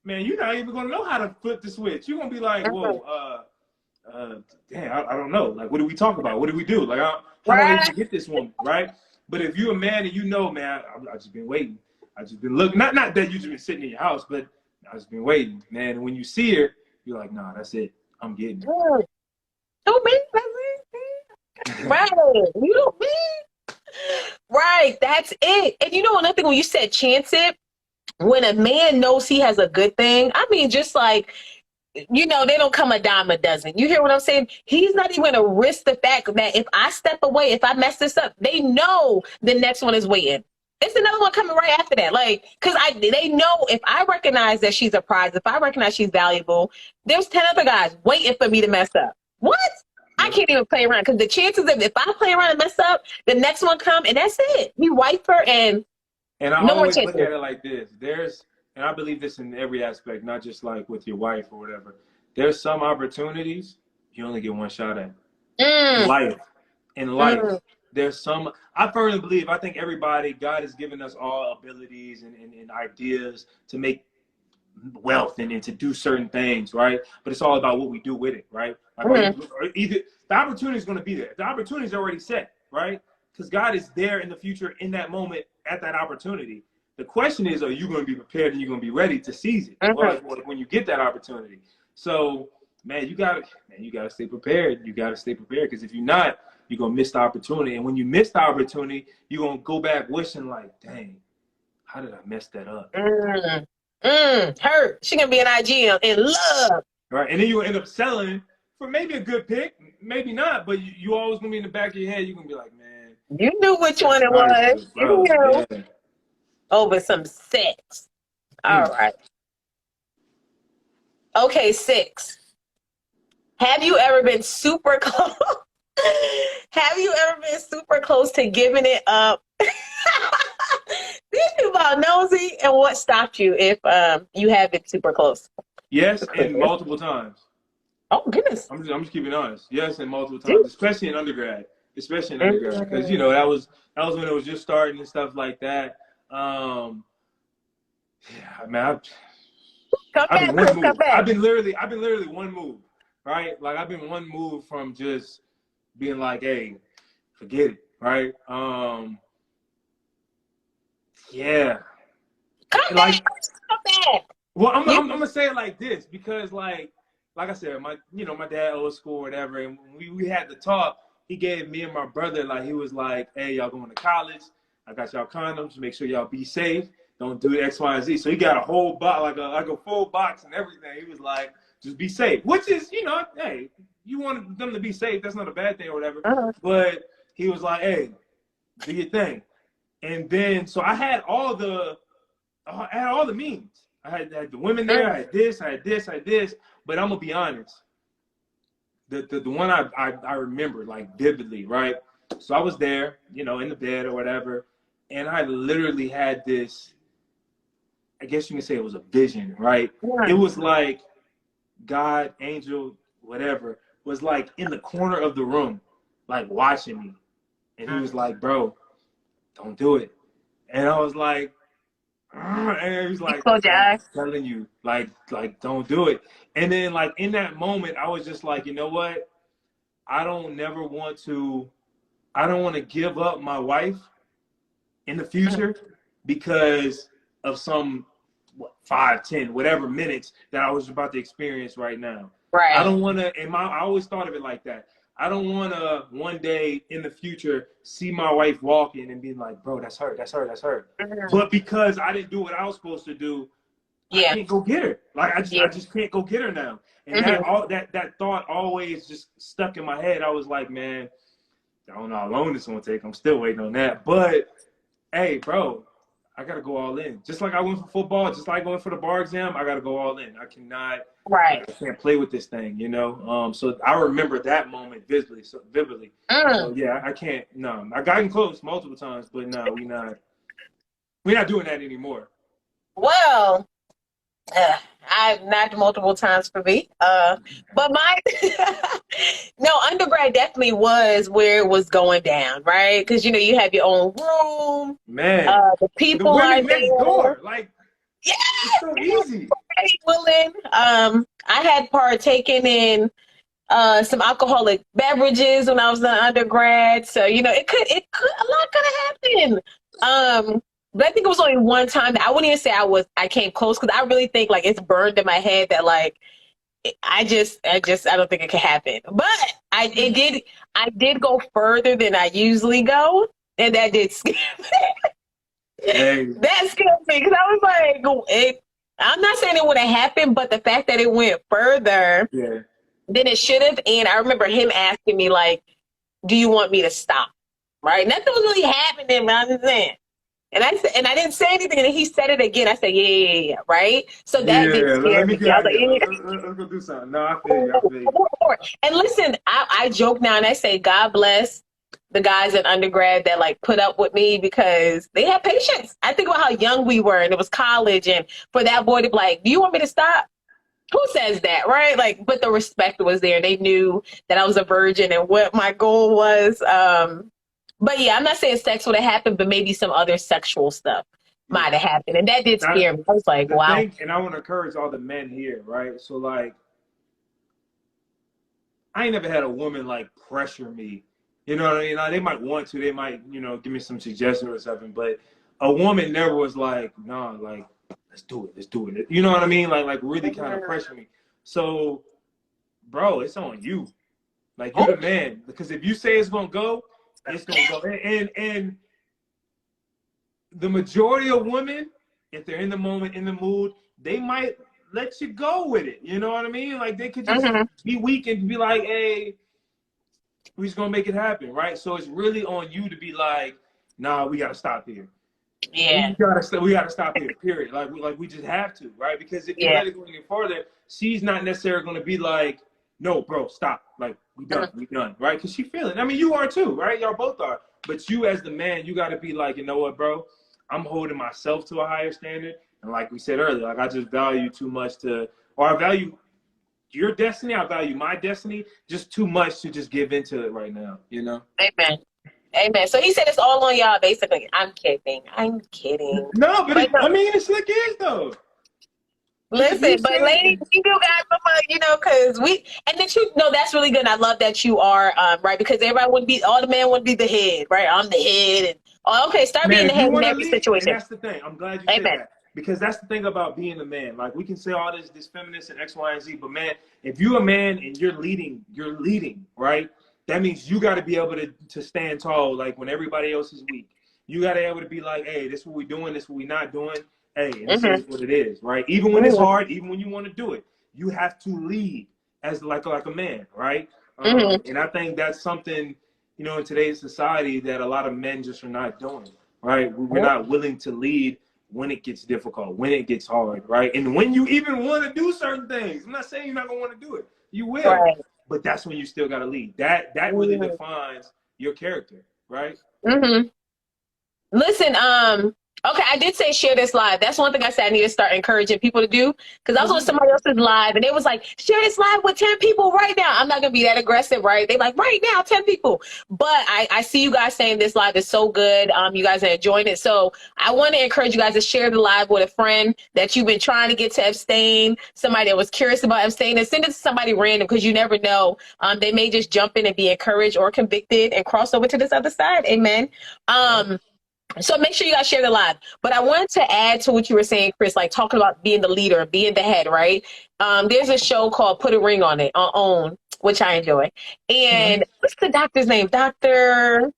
man, you're not even going to know how to flip the switch. You're going to be like, whoa, damn, I don't know. Like, what do we talk about? What do we do? Like, how do I even get this woman, right? But if you're a man and you know, man, I've just been waiting. I've just been looking. Not that you've just been sitting in your house, but I've just been waiting, man. And when you see her, you're like, nah, that's it. I'm getting it. Oh, man, that's it. Right. You know me. Right. That's it. And you know another thing, when you said chance it, when a man knows he has a good thing, I mean, just like, they don't come a dime a dozen. You hear what I'm saying? He's not even going to risk the fact that if I step away, if I mess this up, they know the next one is waiting. It's another one coming right after that. Like, because they know if I recognize that she's a prize, if I recognize she's valuable, there's 10 other guys waiting for me to mess up. What? I can't even play around because the chances of if I play around and mess up, the next one come and that's it. We wipe her and I always look at it like this. And I believe this in every aspect, not just like with your wife or whatever. There's some opportunities you only get one shot at. In life. There's some, I firmly believe, I think God has given us all abilities and ideas to make wealth and to do certain things, right? But it's all about what we do with it, right? Like either the opportunity is going to be there. The opportunity is already set, right? Because God is there in the future, in that moment, at that opportunity. The question is, are you going to be prepared and you're going to be ready to seize it when you get that opportunity? So, man, you gotta stay prepared. You gotta stay prepared because if you're not, you're gonna miss the opportunity. And when you miss the opportunity, you're gonna go back wishing like, dang, how did I mess that up? Her. She gonna be an IG in love. Right, and then you end up selling for maybe a good pick, maybe not, but you always gonna be in the back of your head. You're gonna be like, man, you knew which one it was. You knew. Yeah. Over some sex. All right. Okay, 6. Have you ever been super close? Have you ever been super close to giving it up? These people are nosy, and what stopped you if you have been super close? Yes, and multiple times. Oh, goodness. I'm just keeping honest. Yes, and multiple times, especially in undergrad. especially in undergrad, because you know that was when it was just starting and stuff like that. Yeah, man, Come I've been back, one Chris. Come move. back. I've been literally one move, right? Like I've been one move from just being like, hey, forget it, right? Yeah, Come like, back. Chris. Come back. well, You. I'm gonna say it like this because, like I said, my dad old school, whatever, and when we had the talk. He gave me and my brother, like, he was like, hey, y'all going to college? I got y'all condoms. Make sure y'all be safe. Don't do X, Y, and Z. So he got a whole box, like a full box and everything. He was like, just be safe, which is, you know, hey, you want them to be safe. That's not a bad thing or whatever. But he was like, hey, do your thing. And then, so I had all the means. I had the women there. I had this, I had this, I had this. But I'm going to be honest. The one I remember like vividly, right? So I was there, you know, in the bed or whatever, and I literally had this, I guess you can say it was a vision, right? It was like God, angel, whatever, was like in the corner of the room, like watching me. And he was like, bro, don't do it. And I was like, and he was like, Close your I'm eyes. telling you, like, don't do it. And then like in that moment, I was just like, you know what? I don't want to give up my wife in the future because of some 5, 10, whatever minutes that I was about to experience right now. Right. I don't want to, and I always thought of it like that. I don't want to one day in the future see my wife walking and being like, bro, that's her, that's her, that's her. But because I didn't do what I was supposed to do, I can't go get her. Like I just can't go get her now. And that thought always just stuck in my head. I was like, man, I don't know how long this is gonna take. I'm still waiting on that. But hey, bro, I gotta go all in. Just like I went for football, just like going for the bar exam, I gotta go all in. I cannot, I can't play with this thing, you know. So I remember that moment vividly. So yeah, I can't. No, I gotten close multiple times, but no, we're not doing that anymore. Well, I've not multiple times for me. But my no, undergrad definitely was where it was going down, right? Because you know you have your own room. Man, The the people are women next there. door, like Yeah, it's so easy. willing. I had partaken in some alcoholic beverages when I was an undergrad, so you know a lot could have happened. But I think it was only one time that I wouldn't even say I came close because I really think like it's burned in my head that like I don't think it could happen. But I did go further than I usually go, and that did scare me. Hey. That scared me because I was like, I'm not saying it would have happened, but the fact that it went further than it should have, and I remember him asking me like, "Do you want me to stop?" Right? Nothing was really happening, but I'm just saying. And I said, and I didn't say anything, and then he said it again. I said, yeah, right? So that did scare Let me me. get I out was here. like, Let's go do something. No, I feel you. I feel you. And listen, I joke now and I say, God bless the guys in undergrad that like put up with me because they had patience. I think about how young we were and it was college, and for that boy to be like, do you want me to stop? Who says that, right? Like, but the respect was there. They knew that I was a virgin and what my goal was. But yeah, I'm not saying sex would have happened, but maybe some other sexual stuff might have happened. And that did scare me. I was like, wow. And I want to encourage all the men here, right? So like, I ain't never had a woman like pressure me. You know what I mean? Like, they might want to, they might, you know, give me some suggestions or something, but a woman never was like, nah, like, let's do it. You know what I mean? Like really kind of pressure me. So, bro, it's on you. Like, you the man. Because if you say it's gonna go, it's gonna go. And the majority of women, if they're in the moment, in the mood, they might let you go with it. You know what I mean? Like, they could just be weak and be like, hey, we're just gonna make it happen, right? So it's really on you to be like, nah, we gotta stop here. Yeah. We gotta stop here, period. Like we just have to, right? Because if you let it go any further, she's not necessarily gonna be like, no, bro, stop. Like, we done, right? Because she feeling. I mean, you are too, right? Y'all both are. But you as the man, you gotta be like, you know what, bro? I'm holding myself to a higher standard. And like we said earlier, like I just value too much or I value your destiny. I value my destiny just too much to just give into it right now, you know? Amen. Amen. So he said it's all on y'all, basically. I'm kidding. I'm kidding. No, but But no, I mean, it's like it is though. You listen, but ladies, said you do got some, because and then that's really good. And I love that you are, right? Because everybody wouldn't be, all the men wouldn't be the head, right? I'm the head. And, okay, start man, being the if you head in want to every lead, and situation. that's the thing. I'm glad you said Amen. that because that's the thing about being a man. Like we can say all this feminist and X, Y, and Z, but man, if you're a man and you're leading, right? That means you got to be able to stand tall, like when everybody else is weak. You got to be able to be like, hey, this is what we're doing, this is what we're not doing. Hey, and this Mm-hmm. is what it is, right? Even when it's hard, even when you want to do it, you have to lead as like a man, right? Mm-hmm. And I think that's something, in today's society that a lot of men just are not doing, right? We're not willing to lead when it gets difficult, when it gets hard, right? And when you even want to do certain things. I'm not saying you're not going to want to do it. You will. Right. But that's when you still got to lead. That really Mm-hmm. defines your character, right? Mm-hmm. Listen, okay, I did say share this live. That's one thing I said I need to start encouraging people to do. Because I was on somebody else's live and they was like, share this live with 10 people right now. I'm not gonna be that aggressive, right? They like, right now, 10 people. But I see you guys saying this live is so good. You guys are enjoying it. So I want to encourage you guys to share the live with a friend that you've been trying to get to abstain, somebody that was curious about abstaining, and send it to somebody random because you never know. They may just jump in and be encouraged or convicted and cross over to this other side. Amen. So make sure you guys share the live. But I wanted to add to what you were saying, Chris, like talking about being the leader, being the head, right? There's a show called Put a Ring on It, on OWN, which I enjoy. And what's the doctor's name? I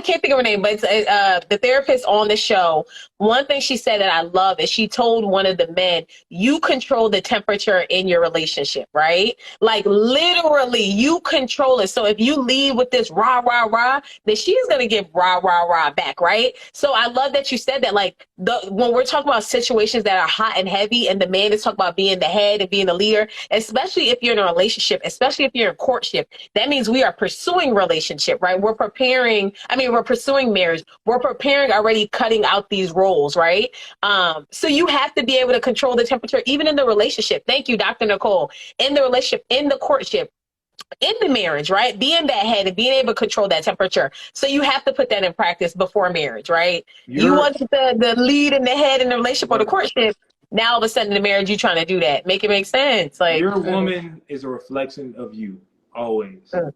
can't think of her name, but it's the therapist on the show. One thing she said that I love is she told one of the men, you control the temperature in your relationship, right? Like literally you control it. So if you lead with this rah, rah, rah, then she's going to give rah, rah, rah back, right? So I love that you said that, like when we're talking about situations that are hot and heavy and the man is talking about being the head and being the leader, especially if you're in a relationship, especially if you're in courtship, that means we are pursuing relationship, right? We're pursuing marriage. We're preparing already, cutting out these roles, right? So you have to be able to control the temperature, even in the relationship. Thank you, Dr. Nicole. In the relationship, in the courtship, in the marriage, right? Being that head and being able to control that temperature. So you have to put that in practice before marriage, right? You You're wasn't the lead in the head in the relationship or the courtship. Now all of a sudden in the marriage, you're trying to do that. Make it make sense. Like, your woman is a reflection of you, always. mm,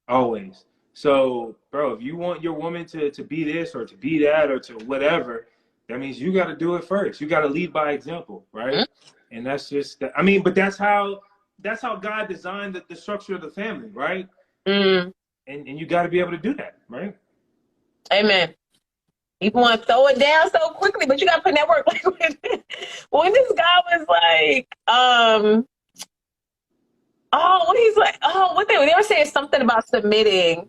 Always. So, bro, if you want your woman to be this or to be that or to whatever, that means you got to do it first. You got to lead by example, right? mm, And that's just, I mean, but that's how God designed the structure of the family, right? mm. And you got to be able to do that, right? Amen. People want to throw it down so quickly, but you got to put in that work. Like when this guy was like, what they were saying something about submitting,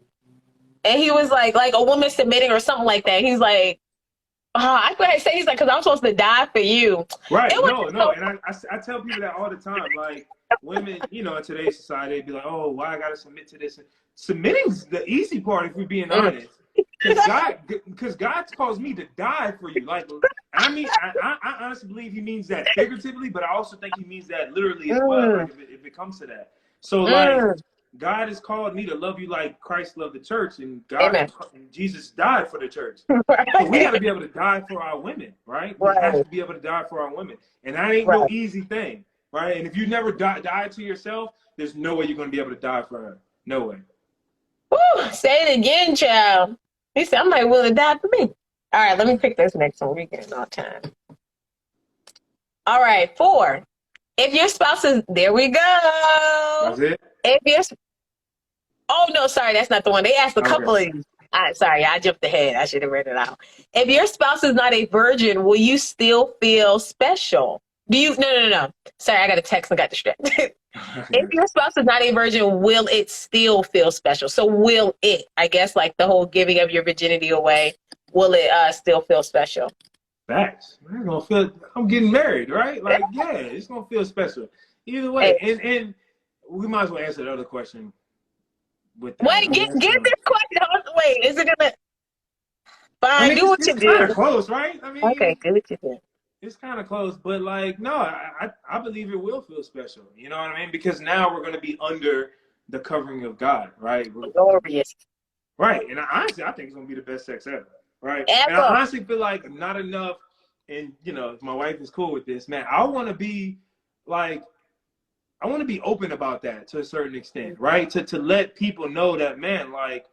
and he was like a woman submitting or something like that. He's like, I go ahead and say, he's like, because I'm supposed to die for you. Right. It was No. And I tell people that all the time. Like women, in today's society, they'd be like, oh, why I got to submit to this? Submitting's the easy part if we're being honest. Because God calls me to die for you. Like, I mean, I honestly believe he means that figuratively, but I also think he means that literally as well. Like if it comes to that. So like God has called me to love you like Christ loved the church, and Jesus died for the church. So we got to be able to die for our women, right? We have to be able to die for our women, and that ain't no easy thing, right? And if you never die to yourself, there's no way you're going to be able to die for her. No way. Woo, say it again, child. He said, I'm not willing to die for me. All right, let me pick this next one. We're getting all time. All right, 4. If your spouse is, there we go. That's it? Oh, no, sorry, that's not the one. They asked a couple of these. Sorry, I jumped ahead. I should have read it out. If your spouse is not a virgin, will you still feel special? No. Sorry, I got a text and got distracted. If your spouse is not a virgin, will it still feel special? So will it, I guess, like the whole giving of your virginity away, will it still feel special? Facts. Man, gonna feel, I'm getting married, right? Like, yeah, it's going to feel special. Either way. And we might as well answer the other question with that. Wait, get this question. Wait, is it going to? Fine, do what you it's do. kind of close, right? I mean, Okay, do what you do. it's kind of close, but like, no, I I believe it will feel special. You know what I mean? Because now we're going to be under the covering of God, right? Glorious. Right. And honestly, I think it's going to be the best sex ever, right? And I Ever. honestly feel like not enough, and, you know, if my wife is cool with this, man, I want to be like, I want to be open about that to a certain extent, right? To let people know that, man, like,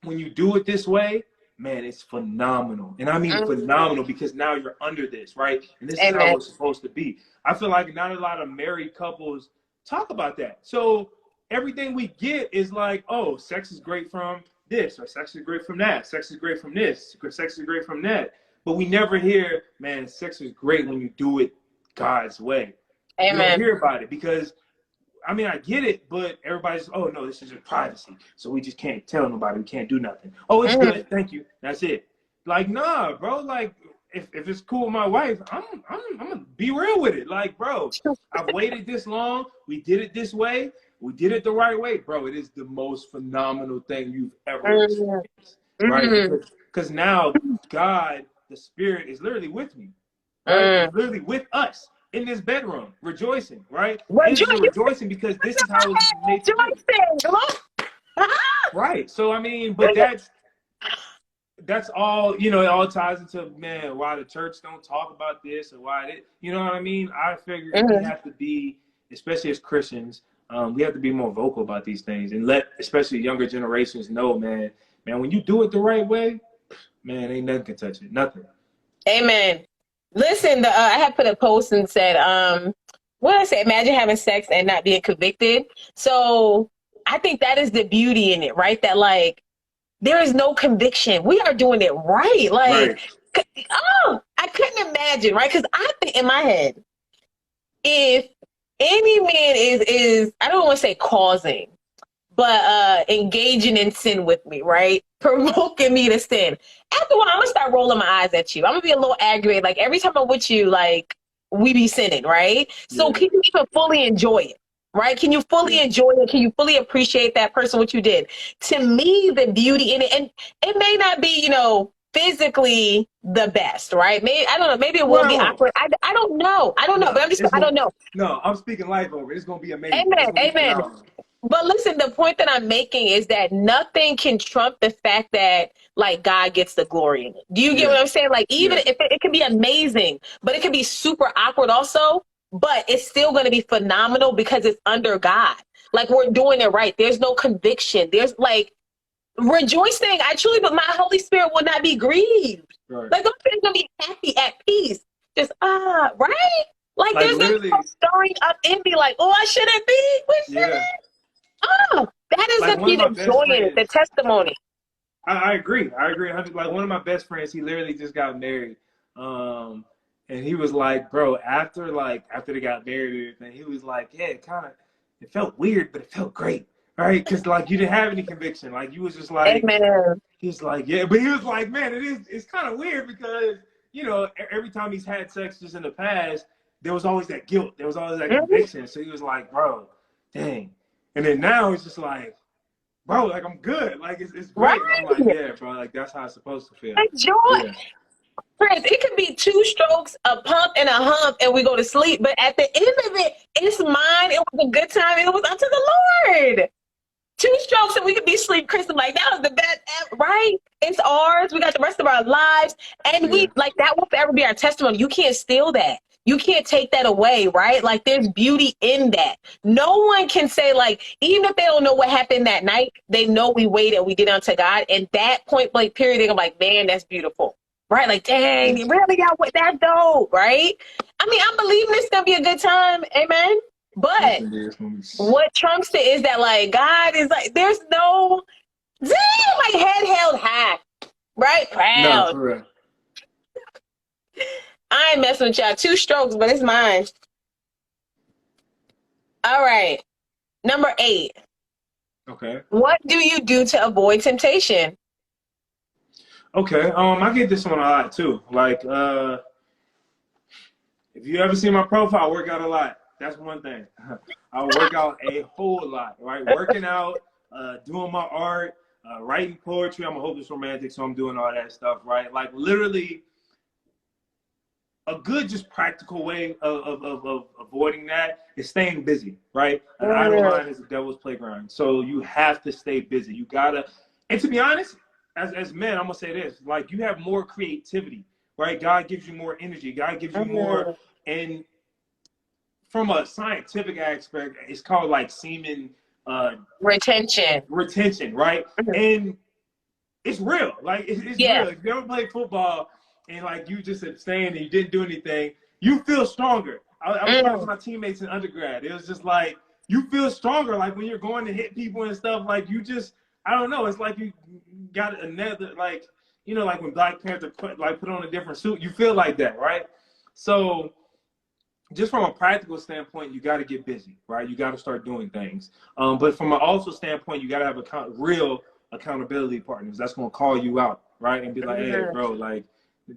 when you do it this way, man, it's phenomenal. And I mean phenomenal, because now you're under this, right? And this is how Amen. it's supposed to be. I feel like not a lot of married couples talk about that. So everything we get is like, oh, sex is great from this, or sex is great from that, sex is great from this, sex is great from that. But we never hear, man, sex is great when you do it God's way. We don't Amen. hear about it because, I mean, I get it, but everybody's, oh, no, this is your privacy. So we just can't tell nobody. We can't do nothing. Oh, it's Mm-hmm. good. Thank you. That's it. Like, nah, bro. Like, if it's cool with my wife, I'm going to be real with it. Like, bro, I've waited this long. We did it this way. We did it the right way. Bro, it is the most phenomenal thing you've ever experienced, right? Mm-hmm. Because now God, the Spirit, is literally with me, right? Mm. It's literally with us in this bedroom, rejoicing, right? Well, And Joy, it's a you rejoicing because this is how it's made to be. rejoicing. Look. Right. So, I mean, but that's all, you know, it all ties into, man, why the church don't talk about this, or why it, you know what I mean? I figure we Mm-hmm. have to be, especially as Christians, we have to be more vocal about these things and let, especially younger generations know, man, when you do it the right way, man, ain't nothing can touch it. Nothing. Amen. Listen, I had put a post and said, what did I say? Imagine having sex and not being convicted. So I think that is the beauty in it, right? That like there is no conviction. We are doing it right. Right. Like, oh, I couldn't imagine, right? Because I think in my head, if any man is I don't want to say causing, but engaging in sin with me, right? Provoking me to sin. After a while, I'm gonna start rolling my eyes at you. I'm gonna be a little aggravated. Like every time I'm with you, like we be sinning, right? So Yeah. can you even fully enjoy it? Right? Can you fully Yeah. enjoy it? Can you fully appreciate that person, what you did? To me, the beauty in it, and it may not be, you know, physically the best, right? Maybe I don't know. Maybe it will be Well, awkward. I don't know. I don't know. But no, I'm just it's I going don't to, know. no, I'm speaking life over it. It's going to be amazing. Amen. It's going to be Amen. phenomenal. But listen, the point that I'm making is that nothing can trump the fact that like God gets the glory in it. Do you get Yeah. what I'm saying? Like even Yeah. if it can be amazing, but it can be super awkward also, but it's still going to be phenomenal because it's under God. Like we're doing it right. There's no conviction. There's like rejoicing. I truly, but my Holy Spirit will not be grieved. Right. Like I'm going to be happy at peace. Just right? Like Like there's no literally, stirring up envy. Like oh, I shouldn't be. We yeah. shouldn't. Oh, that is Like going to one be of my the best joy in it, the friends, testimony. I agree. I agree. 100. Like one of my best friends, he literally just got married. And he was like, bro, after they got married and everything, he was like, yeah, it felt weird, but it felt great. Right? Because like you didn't have any conviction. Like you was just like, Amen. he's like, yeah, but he was like, man, it's kind of weird because, you know, every time he's had sex just in the past, there was always that guilt. There was always that Mhm. conviction. So he was like, bro, dang. And then now it's just like, bro, like I'm good. Like it's great. And I'm like, Right. yeah, bro, like that's how it's supposed to feel. The joy. Yeah. Friends, it could be two strokes, a pump, and a hump, and we go to sleep. But at the end of it, it's mine. It was a good time. It was unto the Lord. Two strokes and we could be asleep, Chris. I'm like, that was the best, right? It's ours. We got the rest of our lives. And Yeah. we, like, that will forever be our testimony. You can't steal that. You can't take that away, right? Like, there's beauty in that. No one can say, like, even if they don't know what happened that night, they know we waited and we did unto God. And that point blank period, they're like, man, that's beautiful. Right? Like, dang, Yeah. really got what that dope, right? I mean, I'm believing it's gonna be a good time. Amen. Yes, But it is. what trumps it is that like God is like there's no damn like head held high, right? No, Proud. for real. I ain't messing with y'all. Two strokes, but it's mine. All right. Number 8. Okay. What do you do to avoid temptation? Okay. I get this one a lot too. Like, if you ever see my profile, I work out a lot. That's one thing. I work out a whole lot, right? Working out, doing my art, writing poetry. I'm a hopeless romantic, so I'm doing all that stuff, right? Like literally a good, just practical way of avoiding that is staying busy, right? An idle mind is a devil's playground. So you have to stay busy. You gotta, and to be honest, as men, I'm gonna say this: like, you have more creativity, right? God gives you more energy. God gives you more, and from a scientific aspect, it's called like semen retention, right? And it's real. Like, it's real. If you ever played football and like you just abstained and you didn't do anything, you feel stronger. I was talking to my teammates in undergrad. It was just like, you feel stronger. Like when you're going to hit people and stuff, like you just, I don't know. It's like you got another, like, you know, like when Black Panther put on a different suit, you feel like that, right? So just from a practical standpoint, you got to get busy, right? You got to start doing things. But from an also standpoint, you got to have real accountability partners that's going to call you out, right? And be like, hey, bro, like,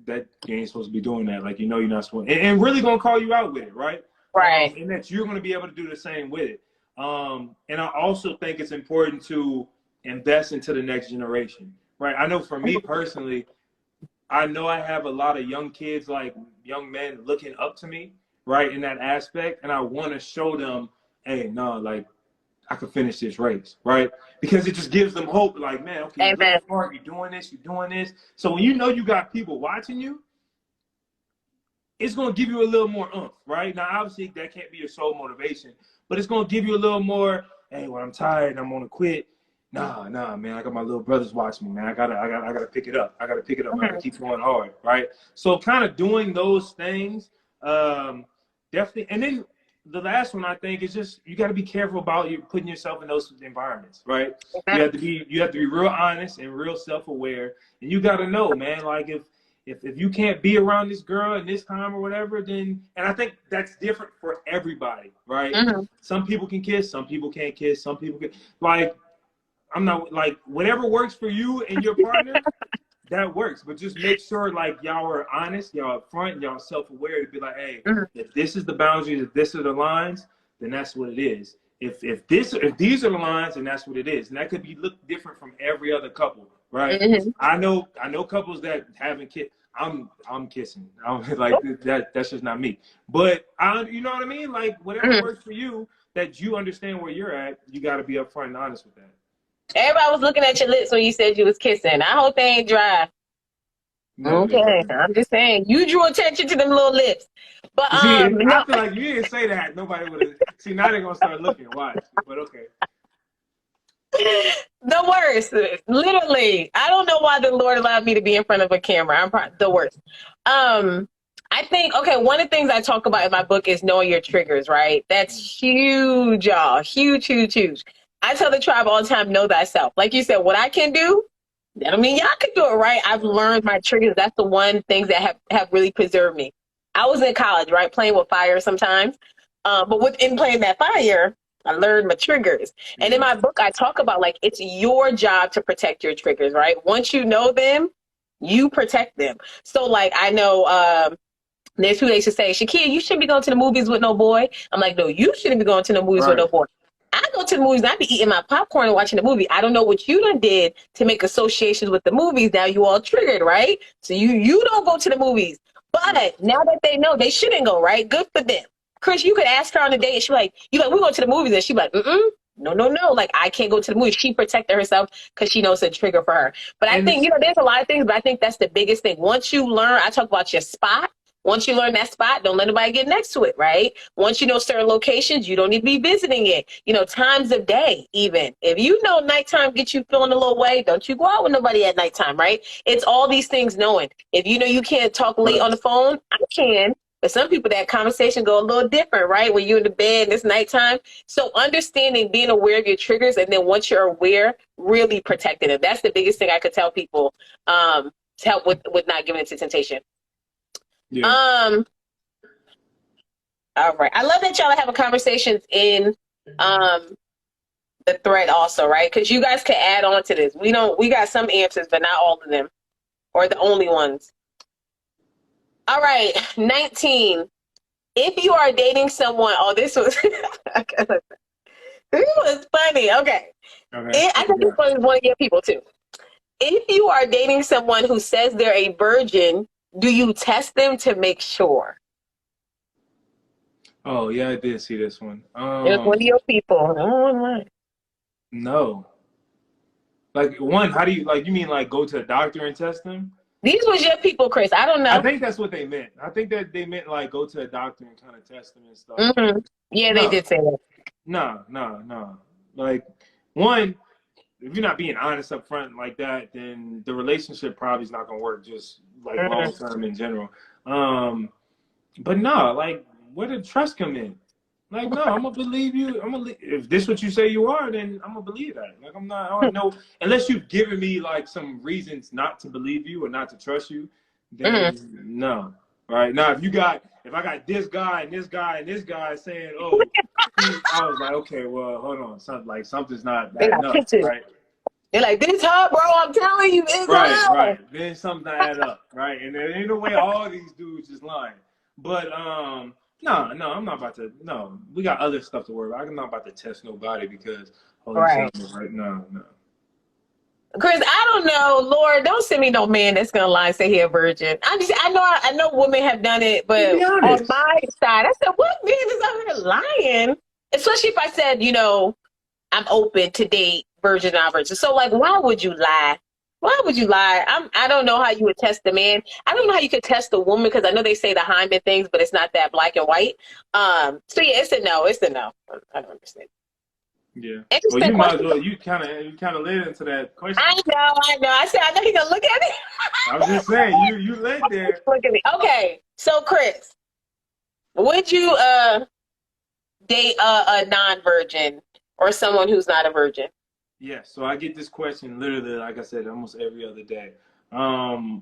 that you ain't supposed to be doing that. Like, you know, you're not supposed to, and really going to call you out with it, right? Right. And that you're going to be able to do the same with it. And I also think it's important to invest into the next generation, right? I know for me personally, I know I have a lot of young kids, like young men looking up to me, right, in that aspect. And I want to show them, hey, no, like, I can finish this race, right? Because it just gives them hope. Like, man, okay, you're looking smart, you're doing this. So when you know you got people watching you, it's going to give you a little more oomph, right? Now, obviously, that can't be your sole motivation, but it's going to give you a little more, hey, when I'm tired and I'm going to quit, nah, man, I got my little brothers watching me, man. I gotta pick it up. I gotta keep going hard, right? So kind of doing those things, definitely. And then the last one, I think, is just, you got to be careful about you putting yourself in those environments, right? You have to be real honest and real self-aware, and you got to know, man, like, if you can't be around this girl at this time or whatever, then, and I think that's different for everybody, right? Some people can kiss, some people can't kiss, some people can, like, I'm not, like, whatever works for you and your partner, that works. But just make sure, like, y'all are honest, y'all upfront, y'all self-aware to be like, hey, if this is the boundaries, if this are the lines, then that's what it is. If these are the lines, then that's what it is. And that could be look different from every other couple, right? I know couples that haven't kissed. I'm kissing. I'm like, that's just not me. But you know what I mean? Like, whatever works for you, that you understand where you're at, you got to be upfront and honest with that. Everybody was looking at your lips when you said you was kissing. I hope they ain't dry. No, okay, I'm just saying, you drew attention to them little lips. But see, no. I feel like you didn't say that, nobody would have. See, now they're gonna start looking. Watch, but okay. The worst, literally. I don't know why the Lord allowed me to be in front of a camera. I'm the worst. I think, okay, one of the things I talk about in my book is knowing your triggers, right? That's huge, y'all. Huge. I tell the tribe all the time, know thyself. Like you said, what I can do, that don't mean y'all can do it, right? I've learned my triggers. That's the one things that have really preserved me. I was in college, right, playing with fire sometimes. But within playing that fire, I learned my triggers. And in my book, I talk about, like, it's your job to protect your triggers, right? Once you know them, you protect them. So, like, I know there's who they should say, Shakia, you shouldn't be going to the movies with no boy. I'm like, no, you shouldn't be going to the movies with no boy. I go to the movies and I be eating my popcorn and watching the movie. I don't know what you done did to make associations with the movies. Now you all triggered, right? So you don't go to the movies. But now that they know, they shouldn't go, right? Good for them. Chris, you could ask her on a date and she like, we're going to the movies. And she like, no. Like, I can't go to the movies. She protected herself because she knows it's a trigger for her. But I think, there's a lot of things, but I think that's the biggest thing. Once you learn, I talk about your spot. Once you learn that spot, don't let anybody get next to it, right? Once you know certain locations, you don't need to be visiting it. Times of day, even. If you know nighttime gets you feeling a little way, don't you go out with nobody at nighttime, right? It's all these things knowing. If you know you can't talk late on the phone, I can. But some people, that conversation go a little different, right? When you're in the bed and it's nighttime. So understanding, being aware of your triggers, and then once you're aware, really protecting them. That's the biggest thing I could tell people to help with not giving into temptation. Yeah. All right. I love that y'all are having conversations in the thread also, right? Because you guys can add on to this. We got some answers, but not all of them, or the only ones. All right. 19. If you are dating someone, this was this was funny. Okay. I think this one is one of your people too. If you are dating someone who says they're a virgin, do you test them to make sure? Oh yeah, I did see this one. It was one of your people. Oh, No. Like one, how do you like? You mean like go to a doctor and test them? these was your people, Chris. I don't I know. think that's what they meant. I think that they meant like go to a doctor and kind of test them and stuff. Hmm. Yeah, they No, did say that. no, no, no. Like one, if you're not being honest up front like that, then the relationship probably is not gonna work. Just like long Hmm. term in general. Um, but no, like where did trust come in? Like no, I'm gonna believe you. If this what you say you are, then I'm gonna believe that. Like I'm not. I don't know unless you've given me like some reasons not to believe you or not to trust you. Hmm. Then no. Right now, if I got this guy and this guy and this guy saying, oh, I was like, okay, well, hold on, something's not They adding got up, pictures. right? They're like, this hard, bro. I'm telling you, it's Right, hard. right. Then something add up, right? And there ain't no way all these dudes is lying. But no, no, I'm not about to. No, we got other stuff to worry about. I'm not about to test nobody because you Right. sound right. No, no. Chris, I don't know. Lord, don't send me no man that's gonna lie and say he a virgin. I know women have done it, Well, but be on honest. my side, I said, what man is out here lying? Especially if I said, I'm open to date virgin, not virgin. So like, why would you lie? Why would you lie? I don't know how you would test the man. I don't know how you could test the woman because I know they say the hymen things, but it's not that black and white. So yeah, it's a no. It's a no. I don't understand. Yeah. Well, Interesting you might as question. well. You kind of led into that question. I know. I said I know he gonna look at it. I was just saying you led there. Look at me. Okay, so Chris, would you date a non-virgin or someone who's not a virgin? Yes. So I get this question literally, like I said, almost every other day.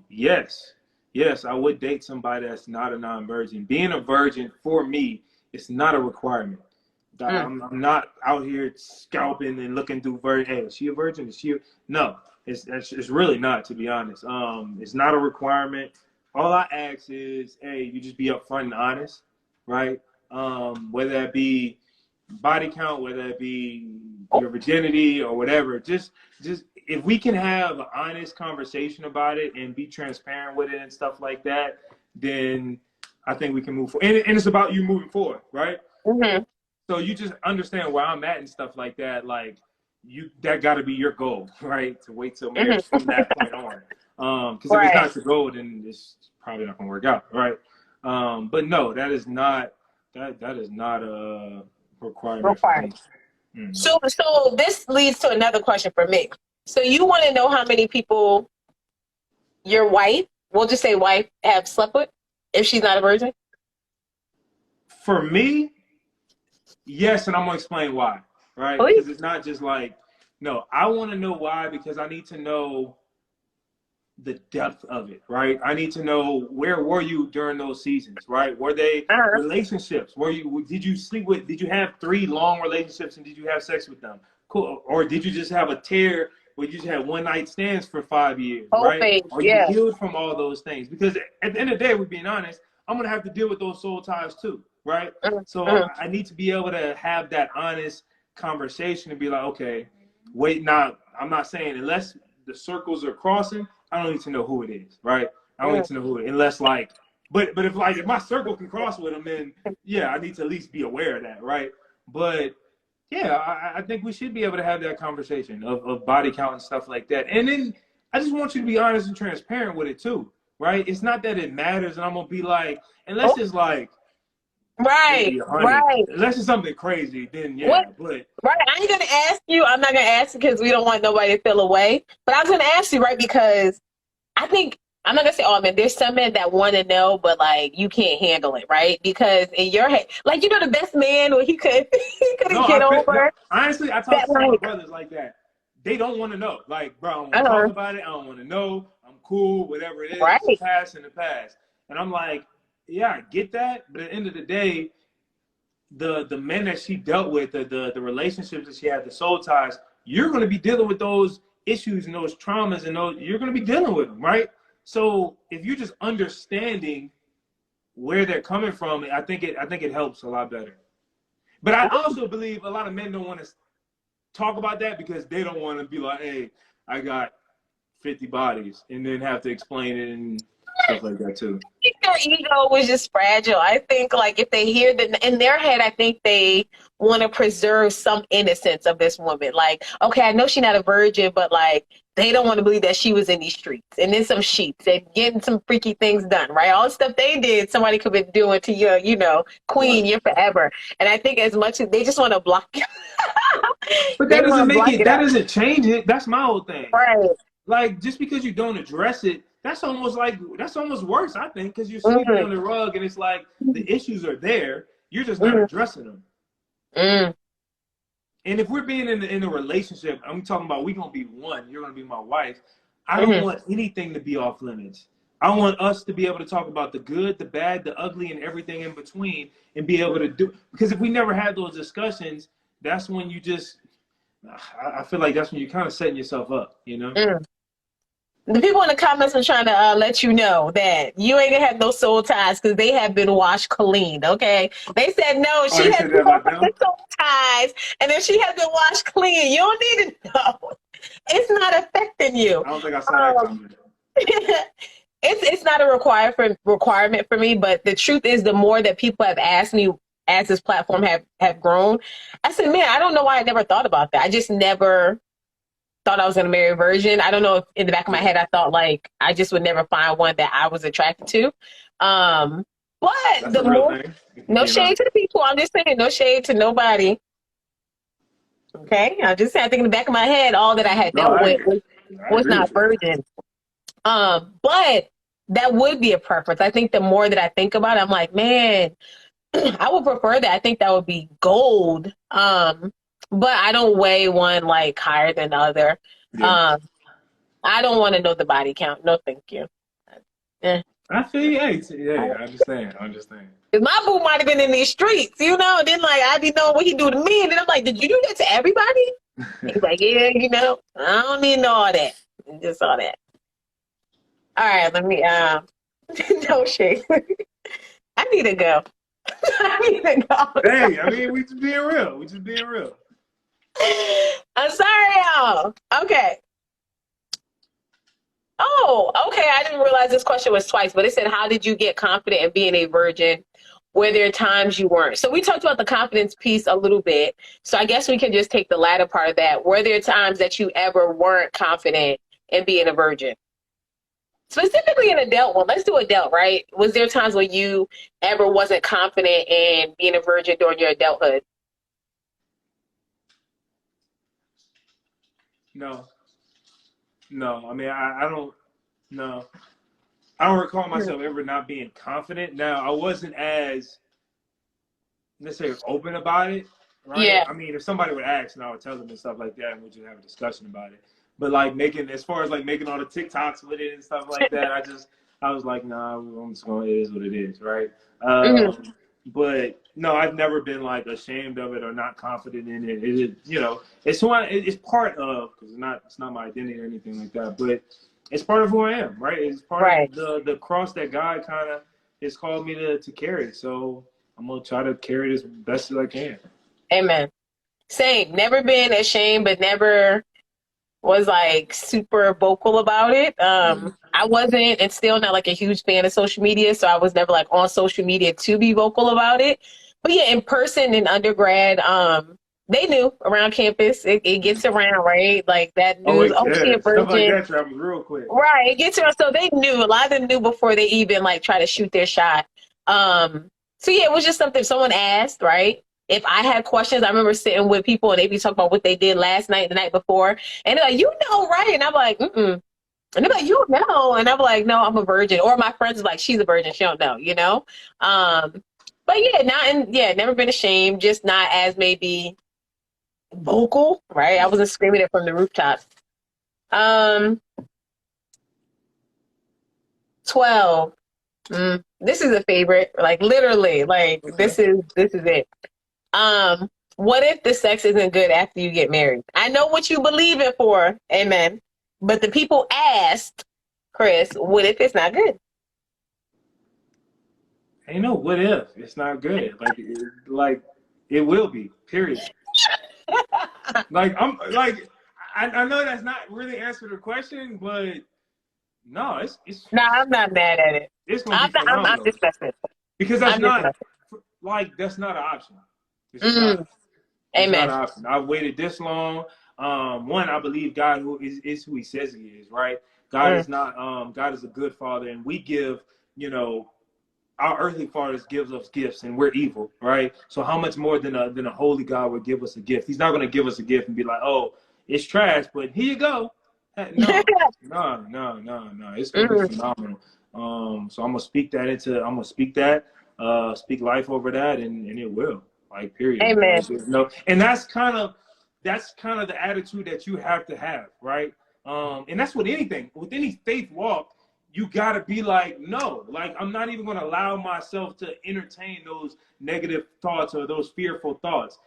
Yes. Yes, I would date somebody that's not a non-virgin. Being a virgin for me, it's not a requirement. Mm. I'm not out here scalping and looking through virgin. Hey, is she a virgin? Is she? No, it's really not. To be honest, it's not a requirement. All I ask is, hey, you just be upfront and honest, right? Whether that be body count, whether it be your virginity or whatever, just if we can have an honest conversation about it and be transparent with it and stuff like that, then I think we can move forward. And it's about you moving forward, right? Hmm. So you just understand where I'm at and stuff like that. Like that got to be your goal, right? To wait till marriage Hmm. from that point on. Because if it's Right. not your goal, then it's probably not gonna work out, right? But no, that is not a requirement for Required. me. Mm. So this leads to another question for me. So you want to know how many people your wife, we'll just say wife, have slept with if she's not a virgin? For me, yes, and I'm gonna explain why, right? Please. Because it's not just like, no, I want to know why because I need to know the depth of it, right? I need to know where were you during those seasons, right? Were they Uh-huh. relationships? Did you sleep with? Did you have 3 long relationships and did you have sex with them? Cool. Or did you just have a tear where you just had one night stands for 5 years, Whole right? phase, Are you yeah. healed from all those things? Because at the end of the day, we're being honest, I'm gonna have to deal with those soul ties too, right? Mhm, So mhm. I need to be able to have that honest conversation and be like, okay, wait, now I'm not saying unless the circles are crossing, I don't need to know who it is, right? I don't need Mhm. to know who it is, unless like, but if my circle can cross with them, then yeah, I need to at least be aware of that, right? But yeah, I think we should be able to have that conversation of body count and stuff like that. And then I just want you to be honest and transparent with it too, right? It's not that it matters, and I'm gonna be like, unless Oh, it's like right, maybe 100, right. unless it's something crazy, then What? yeah. But Right. I ain't gonna ask you. I'm not gonna ask you because we don't want nobody to feel away. But I was gonna ask you, right? Because I think I'm not gonna say all men. There's some men that want to know, but like you can't handle it, right? Because in your head, like the best man, where he could he couldn't no, get no, over honestly, I talk that, to some of my like, brothers like that. They don't want to know. Like, bro, I don't want to talk uh-huh, about it. I don't want to know. I'm cool. Whatever it is, it's right? past in the past. And I'm like, yeah, I get that. But at the end of the day, the men that she dealt with, the relationships that she had, the soul ties, you're going to be dealing with those issues and those traumas and those. You're going to be dealing with them, right? So if you're just understanding where they're coming from, I think it helps a lot better. But I also believe a lot of men don't want to talk about that because they don't want to be like, hey, I got 50 bodies and then have to explain it. And stuff like that too. think their ego was just fragile. I think like if they hear that in their head, I think they want to preserve some innocence of this woman. Like, okay, I know she's not a virgin, but like they don't want to believe that she was in these streets and in some sheets and getting some freaky things done, right? All the stuff they did, somebody could be doing to your, queen, Right. you're forever. And I think as much as they just want to block But they that want doesn't to make block it. it That out. doesn't change it. That's my whole thing. Right. Like just because you don't address it, that's almost worse. I think because you're sweeping Mm, on the rug, and it's like the issues are there. You're just not mm, addressing them. mm, And if we're being in a relationship, I'm talking about we gonna be one. You're gonna be my wife. I don't mm. want anything to be off limits. I want us to be able to talk about the good, the bad, the ugly, and everything in between, and be able to do. Because if we never had those discussions, that's when you just. I feel like that's when you're kind of setting yourself up. You know. Mm. The people in the comments are trying to let you know that you ain't gonna have no soul ties because they have been washed clean. Okay, they said no. Oh, She they has said that no about them. soul ties, and if she has been washed clean, you don't need to know. It's not affecting you. I don't think I saw that Um, comment. it's not a requirement for me. But the truth is, the more that people have asked me as this platform have grown, I said, man, I don't know why I never thought about that. I just never thought I was going to marry a virgin. I don't know if in the back of my Yeah, head I thought like I just would never find one that I was attracted to. But that's the a real more, thing. If you're no being shade honest. to the people. I'm just saying, no shade to nobody. Okay, I just saying. I think in the back of my head, all that I had No, dealt with I was agree not with you. virgin. But that would be a preference. I think the more that I think about it, I'm like, man, I would prefer that. I think that would be gold. But I don't weigh one like higher than the other. Yeah. Um, I don't want to know the body count. No, thank you. Eh. I feel you. Hey, I understand. I understand. 'Cause my boo might have been in these streets, Then like I be knowing what he do to me, and then I'm like, did you do that to everybody? He's like, yeah, I don't need to know all that. Just all that. All right, let me no shade. I need to go. I need to go. Hey, I mean, we just being real. We just being real. I'm sorry, y'all. Okay. Oh, okay. I didn't realize this question was twice, but it said, how did you get confident in being a virgin? Were there times you weren't? So we talked about the confidence piece a little bit. So I guess we can just take the latter part of that. Were there times that you ever weren't confident in being a virgin? Specifically an adult one. Let's do adult, right? Was there times when you ever wasn't confident in being a virgin during your adulthood? No, no. I mean, I don't. No, I don't recall myself ever not being confident. Now, I wasn't as necessarily open about it, right? Yeah. I mean, if somebody would ask, and I would tell them and stuff like that, and we just have a discussion about it. But like as far as like making all the TikToks with it and stuff like that, I was like, nah, I'm just going. It is what it is, right? Mhm. But no, I've never been like ashamed of it or not confident in it. It's one. It's part of because it's not my identity or anything like that. But it's part of who I am, right? It's part of Right. the cross that God kind of has called me to carry. So I'm gonna try to carry it as best as I can. Amen. Same. Never been ashamed, but never was like super vocal about it. Yeah. I wasn't and still not like a huge fan of social media, so I was never like on social media to be vocal about it. But yeah, in person in undergrad, they knew around campus. It gets around, right? Like that Oh, news, wait, oh, she yeah, a stuff like virgin. that travels real quick. Right. It gets around. So they knew, a lot of them knew before they even like try to shoot their shot. So yeah, it was just something someone asked, right? If I had questions, I remember sitting with people and they'd be talking about what they did last night, the night before, and they're like, right? And I'm like, mm-mm. And they're like, you know, and I'm like, no, I'm a virgin. Or my friends are like, she's a virgin, she don't know. Um, but yeah, never been ashamed, just not as maybe vocal, right? I wasn't screaming it from the rooftops. Um, 12. This is a favorite. Like literally, like Okay. this is it. What if the sex isn't good after you get married? I know what you believe it for, amen. But the people asked, Chris, what if it's not good? Ain't no what if it's not good. Like it will be. Period. Like I know that's not really answer the question, but No, No, I'm not mad at it. it's gonna be I'm phenomenal just messing. because that's I'm just not messing. like that's not an option. It's just not. Mm, It's not amen. an option. I've waited this long. One, I believe God who is who He says He is. Right? God Mm, is not. God is a good Father, and we give. You know, our earthly fathers gives us gifts, and we're evil, right? So how much more than a holy God would give us a gift? He's not going to give us a gift and be like, oh, it's trash, but here you go. No, no, no, no, no. It's going to be mm, phenomenal. So I'm gonna speak that into. I'm gonna speak that. Speak life over that, and it will. Like period. amen. Like there's no, and that's kind of the attitude that you have to have, right? And that's with anything, with any faith walk you gotta be like, no, like I'm not even gonna allow myself to entertain those negative thoughts or those fearful thoughts.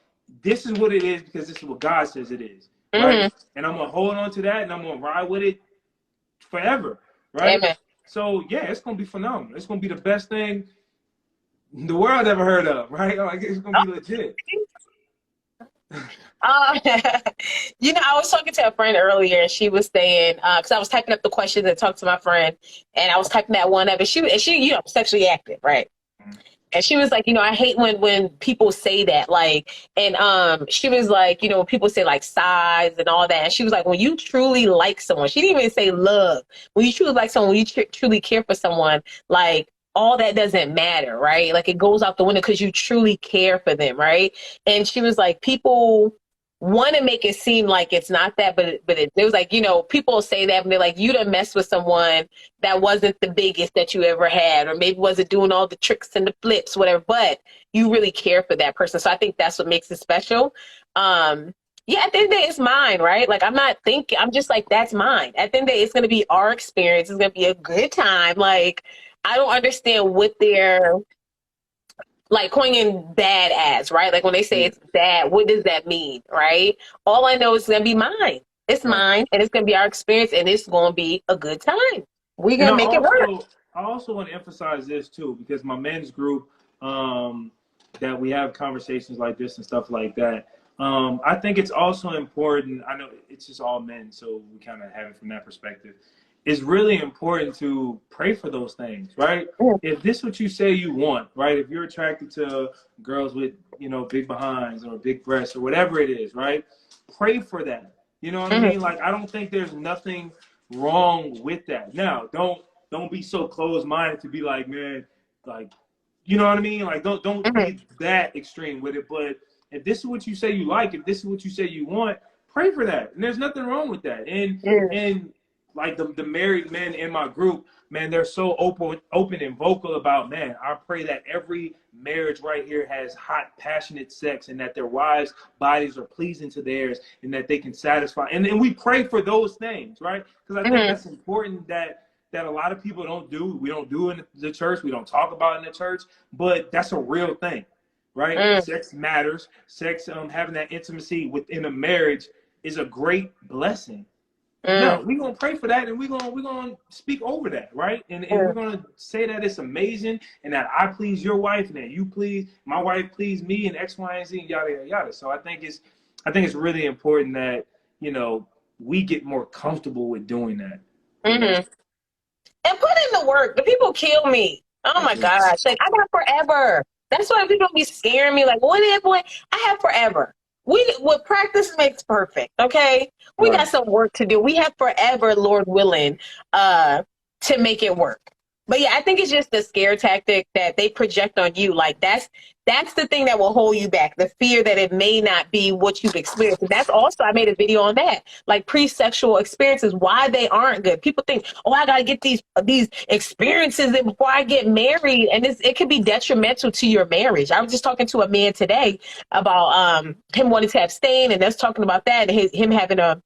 This is what it is because this is what God says it is, right? Mm, And I'm gonna hold on to that and I'm gonna ride with it forever, right? amen. So yeah, it's gonna be phenomenal. It's gonna be the best thing the world ever heard of, right? Like it's gonna be legit. Uh, I was talking to a friend earlier, and she was saying, because I was typing up the questions and talked to my friend, and I was typing that one up, and she, sexually active, right? And she was like, I hate when people say that, like, and she was like, when people say like size and all that, and she was like, when you truly like someone, she didn't even say love. When you truly like someone, when you truly care for someone, like all that doesn't matter, right? Like it goes out the window because you truly care for them, right? And she was like, people want to make it seem like it's not that, it was like, people say that and they're like, you done mess with someone that wasn't the biggest that you ever had, or maybe wasn't doing all the tricks and the flips, whatever, but you really care for that person. So I think that's what makes it special. Yeah, at the end of the day, it's mine, right? Like I'm just like, that's mine. At the end of the day, it's going to be our experience. It's going to be a good time. Like, I don't understand what they're like coining bad as, right? Like when they say Yeah, it's bad, what does that mean, right? All I know is it's gonna be mine. It's right. mine, and it's gonna be our experience, and it's gonna be a good time. We're And gonna make it work. I also want to emphasize this too, because my men's group, that we have conversations like this and stuff like that. I think it's also important. I know it's just all men, so we kind of have it from that perspective. It's really important to pray for those things, right? Mm, If this is what you say you want, right? If you're attracted to girls with, big behinds or big breasts or whatever it is, right? Pray for that. You know what I mhm, mean? Like I don't think there's nothing wrong with that. Now, don't be so closed-minded to be like, man, like, you know what I mean? Like, don't mhm, be that extreme with it. But if this is what you say you like, if this is what you say you want, pray for that. And there's nothing wrong with that. mm, And like the married men in my group, man, they're so open and vocal about, man, I pray that every marriage right here has hot, passionate sex and that their wives' bodies are pleasing to theirs and that they can satisfy. And we pray for those things, right? Because I think mhm, that's important that a lot of people don't do. We don't do in the church. We don't talk about in the church, but that's a real thing, right? mm, Sex matters. Sex, having that intimacy within a marriage is a great blessing. mm, No, we're gonna pray for that, and we're gonna speak over that, right? And mm, we're gonna say that it's amazing, and that I please your wife, and that you please my wife, please me, and X, Y, and Z, and yada yada yada. So I think it's really important that we get more comfortable with doing that. You know, mhm. And put in the work. The people kill me. Oh my gosh. Like I got forever. That's why people be scaring me. Like, what if boy? I have forever. What practice makes perfect. Okay. We got right? some work to do. We have forever, Lord willing, to make it work. But yeah, I think it's just the scare tactic that they project on you. Like that's the thing that will hold you back. The fear that it may not be what you've experienced. And that's also I made a video on that. Like pre-sexual experiences, why they aren't good. People think, oh, I gotta get these experiences in before I get married. And it can be detrimental to your marriage. I was just talking to a man today about him wanting to abstain, and us talking about that and him having a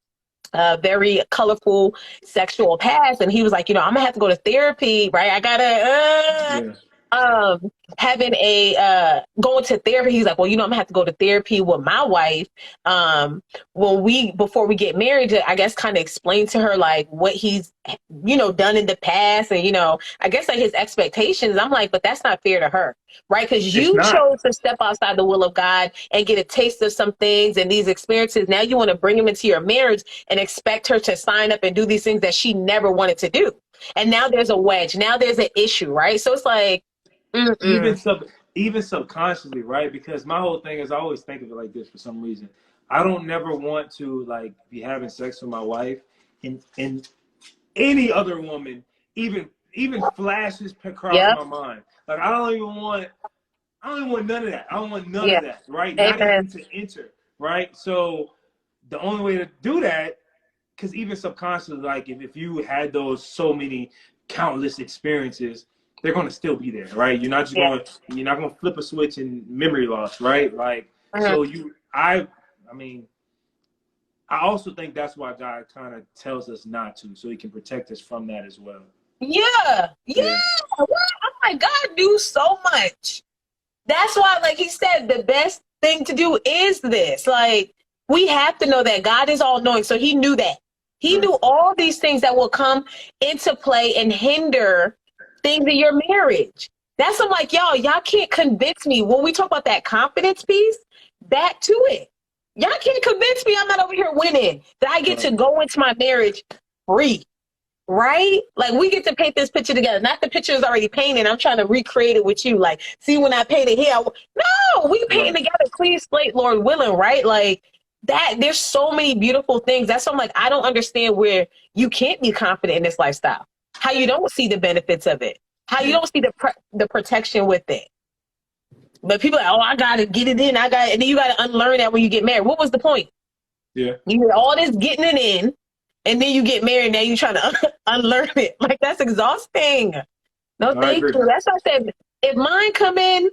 very colorful sexual past, and he was like, I'm gonna have to go to therapy, right? I gotta Yeah. having a going to therapy. He's like, well, I'm gonna have to go to therapy with my wife before we get married, to I guess kind of explain to her like what he's done in the past, and I guess like his expectations. I'm like, but that's not fair to her, right? Because It's you not. chose to step outside the will of God and get a taste of some things and these experiences. Now you want to bring them into your marriage and expect her to sign up and do these things that she never wanted to do. And now there's a wedge. Now there's an issue, right? So it's like, even mm-mm. sub even subconsciously, right? Because my whole thing is I always think of it like this for some reason. I don't never want to like be having sex with my wife and any other woman even flashes across Yep. my mind. Like I don't even want none of that. I don't want none Yeah. of that, right? Not Amen. even to enter, right? So the only way to do that, because even subconsciously, like if you had those so many countless experiences, they're gonna still be there, right? Yeah. You're not gonna flip a switch and memory loss, right? Like Mhm. so I mean I also think that's why God kind of tells us not to, so He can protect us from that as well. Yeah. Yeah. Yeah. What? Oh my God, knew so much. That's why, like he said, the best thing to do is this. Like, we have to know that God is all knowing. So he knew that. He Right. knew all these things that will come into play and hinder things in your marriage. That's I'm like, y'all can't convince me. When we talk about that confidence piece, back to it. Y'all can't convince me I'm not over here winning, that I get Right. to go into my marriage free. Right? Like we get to paint this picture together. Not the picture is already painted. I'm trying to recreate it with you. Like, see when I painted here. No, we painting Right. together, clean slate, Lord willing, right? Like that, there's so many beautiful things. That's why I'm like, I don't understand where you can't be confident in this lifestyle. How you don't see the benefits of it. How you Yeah. don't see the protection with it. But people are like, oh, I gotta get it in. And then you gotta unlearn that when you get married. What was the point? Yeah. You did all this getting it in, and then you get married. Now you trying to unlearn it. Like that's exhausting. No, I thank agree. you. That's why I said if mine come in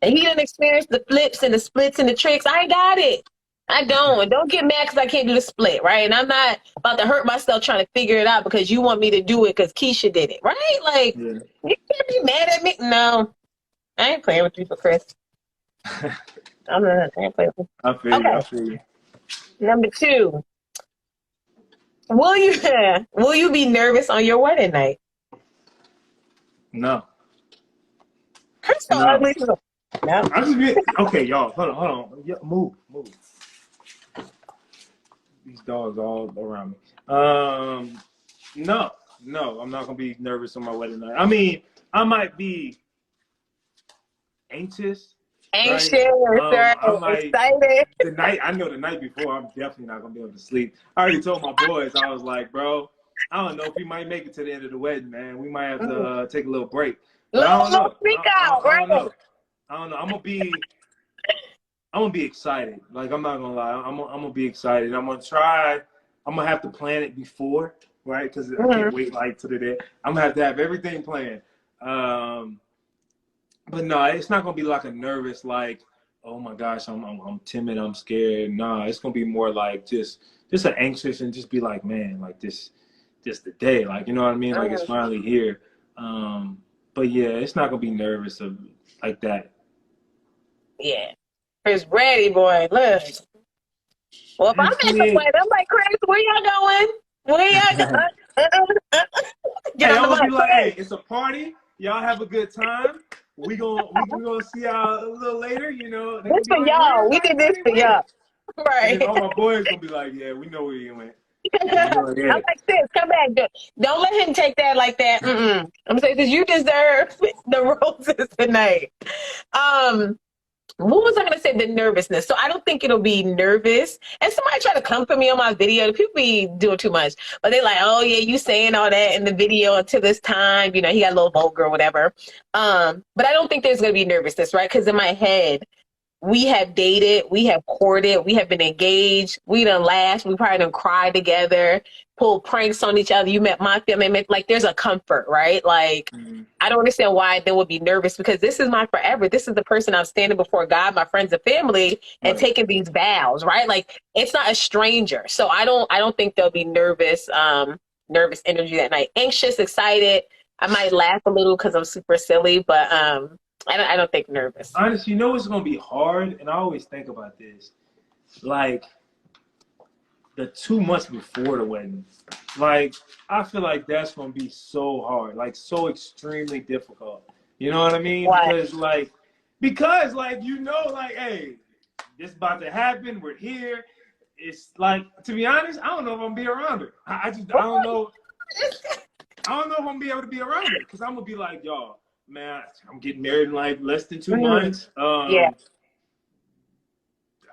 and he done experience the flips and the splits and the tricks, I got it. I don't. And don't get mad because I can't do the split, right? And I'm not about to hurt myself trying to figure it out because you want me to do it because Keisha did it, right? Like Yeah. you can't be mad at me. No, I ain't playing with you for Chris. I'm not. I ain't playing with I you. feel you. I Okay, feel you. number two. Will you will you be nervous on your wedding night? No. I'm so No. ugly. No. I just be okay, y'all. Hold on. Yeah, move. These dogs all around me. No, I'm not gonna be nervous on my wedding night. I mean, I might be anxious, right? Anxious, right? I might Excited. I know the night before, I'm definitely not gonna be able to sleep. I already told my boys, I was like, bro, I don't know if we might make it to the end of the wedding, man. We might have to Mm. take a little break, but I don't Little know. freak out, I don't right? know. I don't know. I'm gonna be excited. Like I'm not gonna lie. I'm gonna be excited. I'm gonna try. I'm gonna have to plan it before, right? Because I Mm-hmm. can't wait like to the day. I'm gonna have everything planned. Um, but no, it's not gonna be like a nervous like, oh my gosh, I'm timid, I'm scared. Nah, it's gonna be more like just an anxious and just be like, man, like this the day, like you know what I mean? Like it's Mm-hmm. finally here. But yeah, it's not gonna be nervous of like that. Yeah. Chris ready, boy. Look. Well, if I'm at the Actually, wedding, I'm like, Chris, where y'all going? Where y'all going? Get hey, on I'm the gonna be mic, like, hey, Chris. it's a party. Y'all have a good time. We gonna see y'all a little later. You know, they're This gonna be for like, y'all. where's We did this everybody for y'all. went? And then Right. all my boys gonna be like, yeah, we know where you went. And be like, I'm yeah, like, sis, come back. Don't let him take that like that. Mm-mm. I'm saying, because you deserve the roses tonight. Um, what was I going to say? The nervousness. So I don't think it'll be nervous. And somebody try to comfort me on my video. The people be doing too much. But they're like, oh, yeah, you saying all that in the video until this time. You know, he got a little vulgar or whatever. But I don't think there's going to be nervousness, right? Because in my head, we have dated, we have courted, we have been engaged, we done laughed, we probably done cried together, pulled pranks on each other. You met my family, like there's a comfort, right? Like mm, I don't understand why they would be nervous because this is my forever. This is the person I'm standing before God, my friends and family, and right. taking these vows, right? Like it's not a stranger. So I don't think they'll be nervous, nervous energy that night. Anxious, excited. I might laugh a little because I'm super silly, but I don't think nervous. Honestly, you know it's gonna be hard, and I always think about this, like the 2 months before the wedding. Like I feel like that's gonna be so hard, like so extremely difficult. You know what I mean? Why? Because you know, like, hey, this about to happen. We're here. It's like, to be honest, I don't know if I'm gonna be around her. I don't know. I don't know if I'm gonna be able to be around it because I'm gonna be like, y'all, man, I'm getting married in like less than 2 months. Yeah.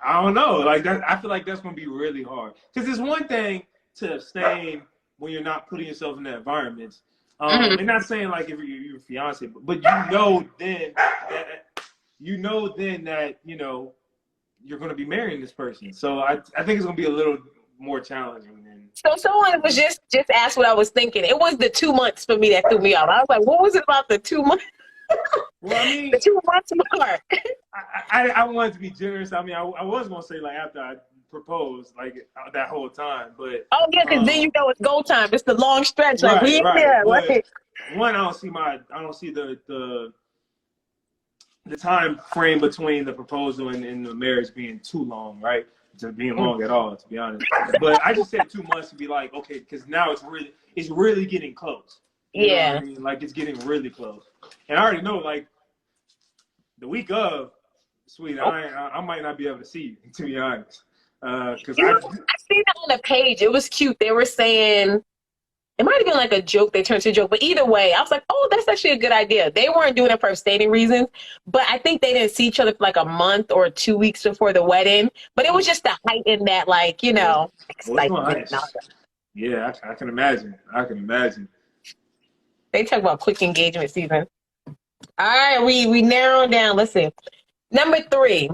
I don't know. Like that, I feel like that's gonna be really hard because it's one thing to abstain when you're not putting yourself in that environment. And not saying like if you're fiance, but you know then that you're gonna be marrying this person. So I think it's gonna be a little more challenging than. So someone was just asked what I was thinking. It was the 2 months for me that threw me off. I was like, what was it about the 2 months? Well, I mean, the 2 months mark. I wanted to be generous. I mean, I was gonna say like after I proposed, like that whole time, but Oh yeah, because then it's go time. It's the long stretch. Like right, we in right. there. But Like, one, I don't see the time frame between the proposal and the marriage being too long, right? To being long at all, to be honest. But I just said 2 months to be like, okay, because now it's really getting close. You know what I mean? Like it's getting really close. And I already know, like the week of, sweet, I might not be able to see you, to be honest. Because I seen it on the page. It was cute. They were saying it might have been like a joke. They turned to a joke, but either way, I was like, "Oh, that's actually a good idea." They weren't doing it for abstaining reasons, but I think they didn't see each other for like a month or 2 weeks before the wedding. But it was just to heighten that, like excitement. Yeah, I can imagine. I can imagine. They talk about quick engagement season. All right, we narrowed down. Let's see. Number 3.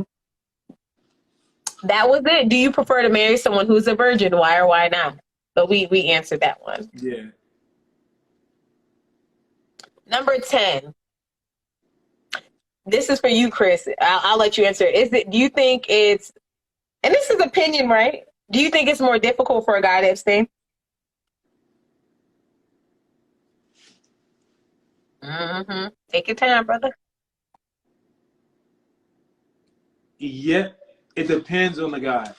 That was it. Do you prefer to marry someone who's a virgin? Why or why not? But we answered that one. Yeah. Number 10. This is for you, Chris. I'll let you answer. Do you think it's, and this is opinion, right? Do you think it's more difficult for a guy to abstain? Take your time, brother. Yeah, it depends on the guy.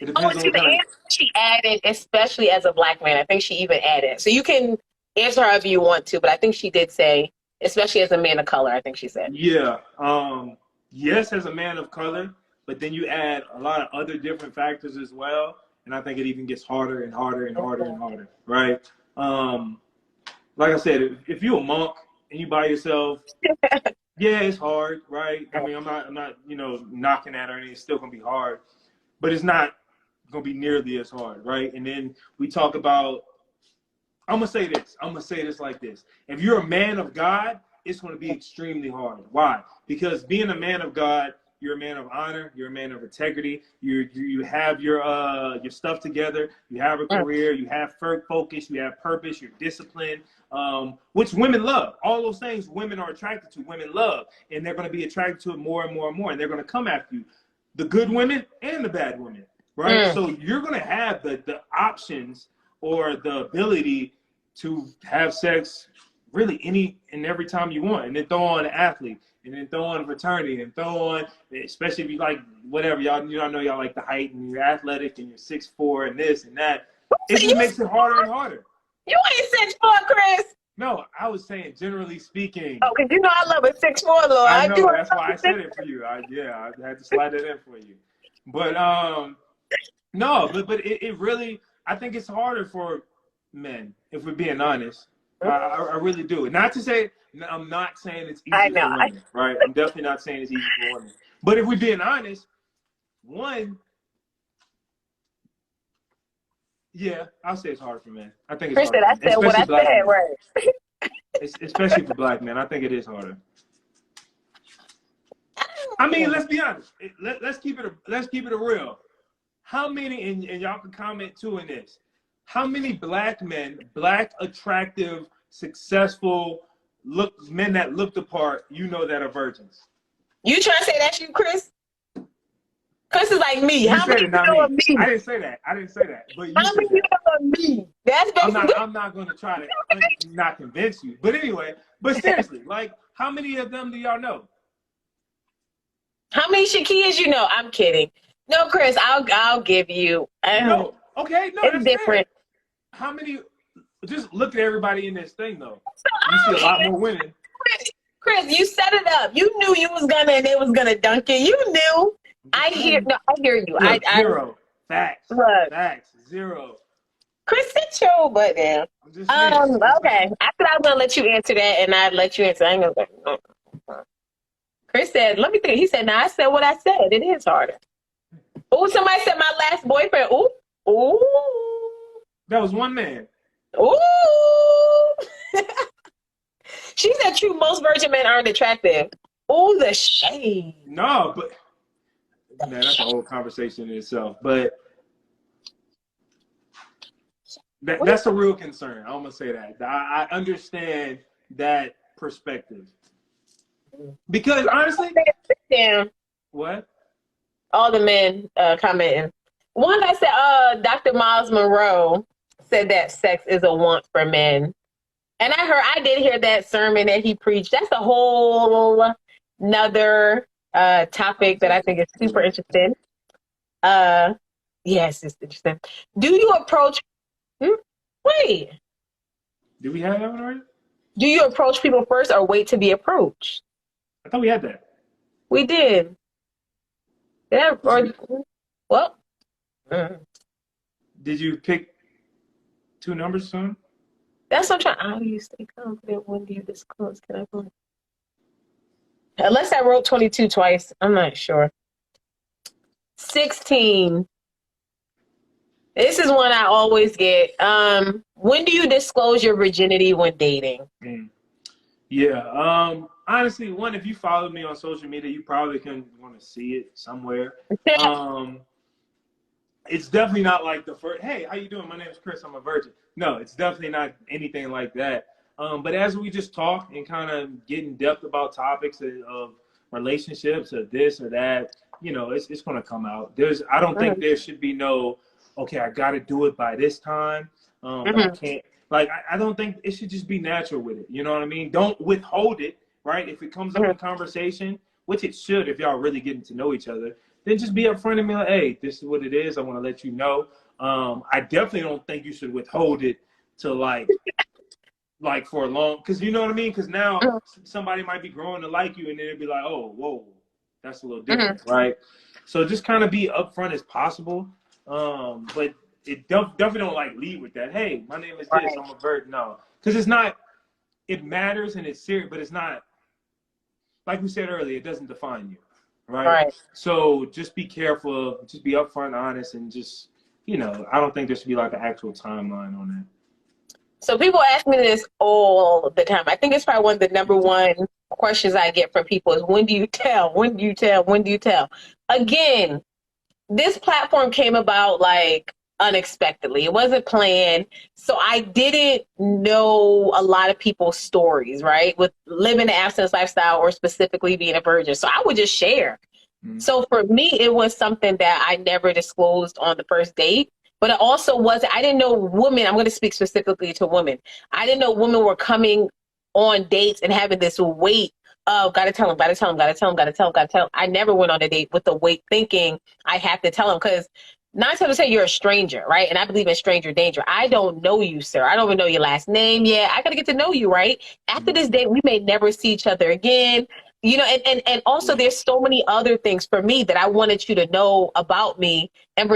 It depends on See, the the guy. answer she added, especially as a black man, I think she even added. So you can answer however you want to, but I think she did say, especially as a man of color, I think she said. Yeah. Yes, as a man of color, but then you add a lot of other different factors as well, and I think it even gets harder and harder and harder and harder, right? Like I said, if you're a monk and you by yourself, yeah, it's hard, right? I mean, I'm not, knocking at her, and it's still gonna be hard, but it's not gonna be nearly as hard, right? And then we talk about, I'm gonna say this like this: if you're a man of God, it's gonna be extremely hard. Why? Because being a man of God, you're a man of honor, you're a man of integrity. You have your stuff together. You have a career. You have focus. You have purpose. You're disciplined. Which women love. All those things women are attracted to. Women love, and they're going to be attracted to it more and more and more. And they're going to come after you, the good women and the bad women, right? So you're going to have the options or the ability to have sex really any and every time you want, and then throw on an athlete, and then throw on a fraternity, and throw on, especially if you like whatever, y'all know y'all like the height, and you're athletic, and you're 6'4", and this and that. It just makes it harder and harder. You ain't 6'4", Chris. No, I was saying generally speaking. Oh, because I love a 6'4", Lord. I know, that's why I said it for you. I had to slide that in for you. But no, but it really, I think it's harder for men, if we're being honest. I really do. Not to say, I'm not saying it's easy for women, right? I'm definitely not saying it's easy for women. But if we're being honest, one, yeah, I'll say it's harder for men. I think it's harder. I said what I said, right? Especially for black men, I think it is harder. I mean, let's be honest. Let's keep it a real. How many, and y'all can comment too in this, how many black men, black, attractive, successful men that look the part, that are virgins? You trying to say that's you, Chris? Chris is like me. How many know of me? I didn't say that. But how many know of me? That's basically. I'm not going to try to not convince you. But anyway, seriously, like, how many of them do y'all know? How many Shakias you know? I'm kidding. No, Chris, I'll give you. No, okay, no, it's different. How many? Just look at everybody in this thing, though. You see a lot more women. Chris, you set it up. You knew you was gonna, and they was gonna dunk it. You knew. I hear you. Look, zero. Facts. Look. Facts. Zero. Chris, sit your butt down. I'm just saying. Okay. I thought I was gonna let you answer that, and I'd let you answer. I ain't gonna no. Chris said, "Let me think." He said, "No, I said what I said. It is harder." Oh, somebody said my last boyfriend. Ooh, ooh, That was one man. ooh. She said, "True, most virgin men aren't attractive." Ooh, the shade. No, but man, that's a whole conversation in itself. But that's a real concern. I'm gonna say that. I understand that perspective because honestly, Damn. what? All the men commenting. One guy said, Dr. Miles Monroe said that sex is a want for men. And I did hear that sermon that he preached. That's a whole nother topic that I think is super interesting. Yes, it's interesting. Do you approach, wait, Did we have that one already? do you approach people first or wait to be approached? I thought we had that. We did. Yeah, or, well. Did you pick two numbers soon? That's what I'm trying. How do you stay confident? When do you disclose? Can I go? Unless I wrote 22 twice. I'm not sure. 16. This is one I always get. When do you disclose your virginity when dating? Yeah. Honestly, one, if you follow me on social media, you probably can want to see it somewhere. It's definitely not like the first, hey, how you doing? My name is Chris. I'm a virgin. No, it's definitely not anything like that. But as we just talk and kind of get in depth about topics of relationships or this or that, it's going to come out. I don't think there should be no, okay, I got to do it by this time. But I can't. Like, I don't think it should just be natural with it. You know what I mean? Don't withhold it, right? If it comes up in conversation, which it should if y'all really getting to know each other, then just be upfront and be like, hey, this is what it is. I want to let you know. I definitely don't think you should withhold it to like for a long, because you know what I mean? Because now somebody might be growing to like you and then it'd be like, oh, whoa, that's a little different, right? So just kind of be upfront as possible. But it definitely don't like lead with that. Hey, my name is this. I'm a virgin. No, because it's not. It matters and it's serious, but it's not. Like we said earlier, it doesn't define you, right? So just be careful. Just be upfront, honest, and just I don't think there should be like an actual timeline on that. So people ask me this all the time. I think it's probably one of the number one questions I get from people is when do you tell? When do you tell? When do you tell? Again, this platform came about like unexpectedly. It wasn't planned. So I didn't know a lot of people's stories, right? With living the abstinence lifestyle or specifically being a virgin. So I would just share. So for me, it was something that I never disclosed on the first date. But it also wasn't, I didn't know women, I'm going to speak specifically to women. I didn't know women were coming on dates and having this weight of gotta tell them, gotta tell them, gotta tell them, gotta tell them, gotta tell them. I never went on a date with the weight thinking I have to tell them because 9 times out of 10 you're a stranger, right? And I believe in stranger danger. I don't know you, sir. I don't even know your last name yet. I gotta get to know you, right? After this date, we may never see each other again. And also there's so many other things for me that I wanted you to know about me. And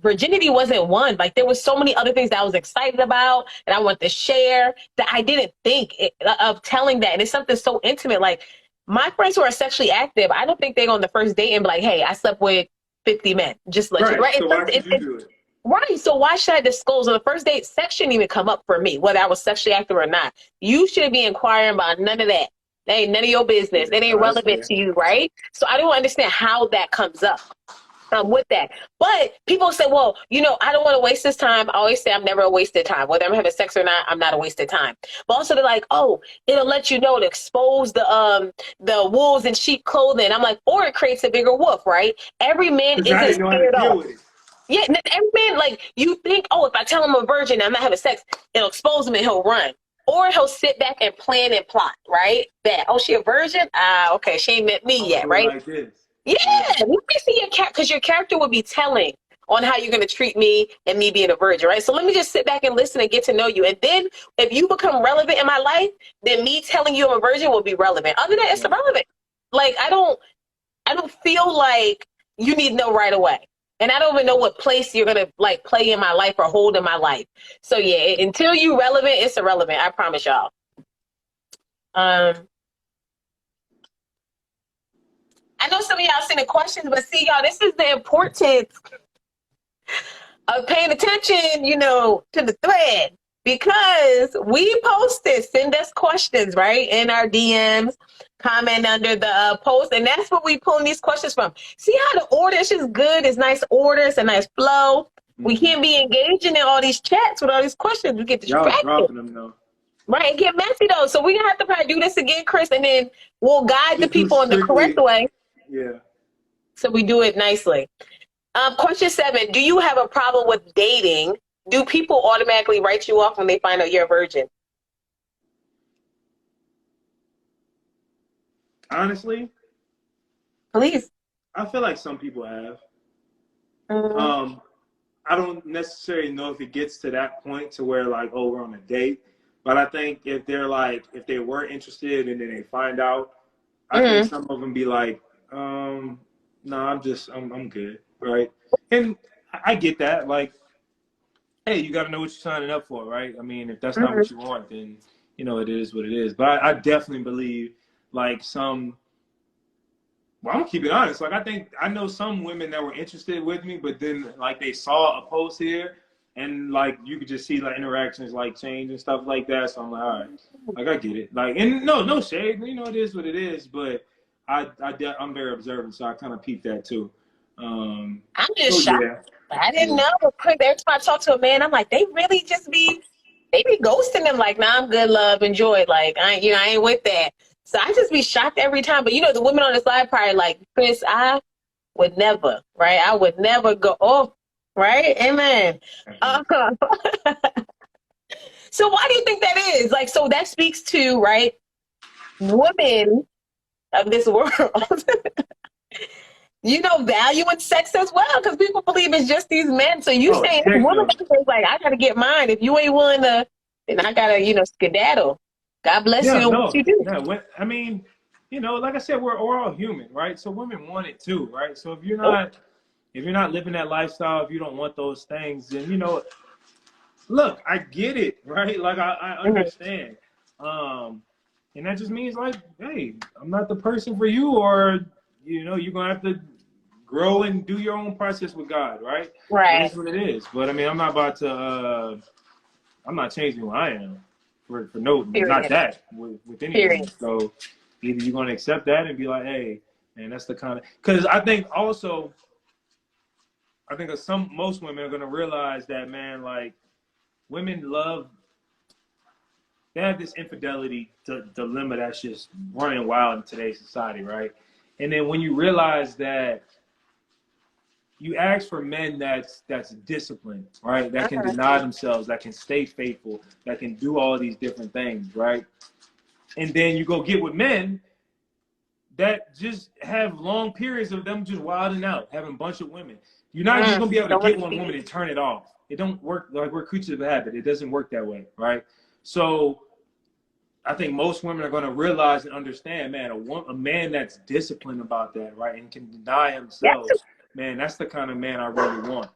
virginity wasn't one. Like there was so many other things that I was excited about and I wanted to share that I didn't think of telling that. And it's something so intimate. Like my friends who are sexually active, I don't think they go on the first date and be like, hey, I slept with 50 men. Just let you, right? So why should you do it? Right. So why should I disclose on the first date? Sex shouldn't even come up for me, whether I was sexually active or not. You shouldn't be inquiring about none of that. That ain't none of your business. It ain't relevant to you, right? So I don't understand how that comes up with that. But people say, well, I don't want to waste this time. I always say I'm never a wasted time. Whether I'm having sex or not, I'm not a wasted time. But also they're like, oh, it'll let you know to expose the wolves in sheep clothing. I'm like, or it creates a bigger wolf, right? Every man isn't scared off. Yeah, every man, like you think, oh, if I tell him I'm a virgin and I'm not having sex, it'll expose him and he'll run. Or he'll sit back and plan and plot, right? That, oh, she a virgin? Okay, she ain't met me yet, right? Like this. Yeah, let me see your character, because your character would be telling on how you're going to treat me and me being a virgin, right? So let me just sit back and listen and get to know you. And then if you become relevant in my life, then me telling you I'm a virgin will be relevant. Other than that, it's irrelevant. Like, I don't feel like you need to know right away. And I don't even know what place you're gonna like play in my life or hold in my life. So yeah, until you relevant, it's irrelevant. I promise y'all. Um, I know some of y'all seen the questions, but see y'all, this is the importance of paying attention, to the thread, because we post this. Send us questions, right, in our DMs, comment under the post, and that's where we pulling these questions from. See how the order is just good? It's nice order. It's a nice flow. We can't be engaging in all these chats with all these questions. We get distracted. Y'all dropping them though. Right, it get messy though. So we're gonna have to probably do this again, Chris, and then we'll guide the people in the correct way. Yeah. So we do it nicely. Question 7, do you have a problem with dating? Do people automatically write you off when they find out you're a virgin? Honestly, Please. I feel like some people have. Mm-hmm. I don't necessarily know if it gets to that point to where like, oh, we're on a date. But I think if they were interested and then they find out, I think some of them be like, no, I'm good, right? And I get that. Like, hey, you got to know what you're signing up for, right? I mean, if that's not what you want, then, it is what it is. But I definitely believe, like, well, I'm gonna keep it honest. Like, I know some women that were interested with me, but then, like, they saw a post here, and, like, you could just see, like, interactions, like, change and stuff like that. So I'm like, all right, like, I get it. Like, and no shade. It is what it is. But I'm very observant, so I kind of peep that, too. I'm just shocked. Yeah. I didn't know. Every time I talk to a man, I'm like, they really they be ghosting them. Like, nah, I'm good, love, enjoy. Like, I ain't with that. So I just be shocked every time. But the women on the side probably like, Chris, I would never, right? I would never go off, right? Amen. So why do you think that is? Like, so that speaks to, right, women of this world. Valuing sex as well, because people believe it's just these men. So you saying this woman is like, I gotta get mine. If you ain't willing to, then I gotta, skedaddle. God bless you and what you do. Yeah, I mean, like I said, we're all human, right? So women want it too, right? So if you're not living that lifestyle, if you don't want those things, then look, I get it, right? Like I understand. And that just means like, hey, I'm not the person for you, or you're gonna have to grow and do your own process with God, right? Right. That's what it is. But I mean, I'm not about to. I'm not changing who I am for no, not that with anything. Period. So either you're gonna accept that and be like, hey, man, that's the kind of. Because I think also, most women are gonna realize that, man, like women love. They have this infidelity dilemma that's just running wild in today's society, right? And then when you realize that you ask for men that's disciplined, right? That can deny themselves, that can stay faithful, that can do all these different things, right? And then you go get with men that just have long periods of them just wilding out, having a bunch of women. You're not just gonna be able to get one woman and turn it off. It don't work. Like, we're creatures of habit. It doesn't work that way, right? So I think most women are going to realize and understand, man, a man that's disciplined about that, right, and can deny himself, man, that's the kind of man I really want.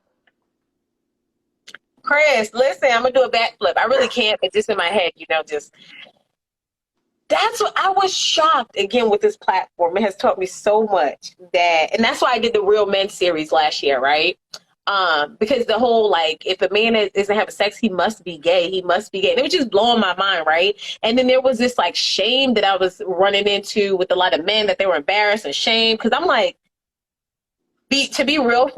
Chris, listen, I'm going to do a backflip. I really can't, but just in my head, that's what I was shocked again with this platform. It has taught me so much and that's why I did the Real Men series last year, right? Because the whole, like, if a man isn't having sex, he must be gay. He must be gay. And it was just blowing my mind, right? And then there was this, like, shame that I was running into with a lot of men, that they were embarrassed and shamed. Because I'm like, to be real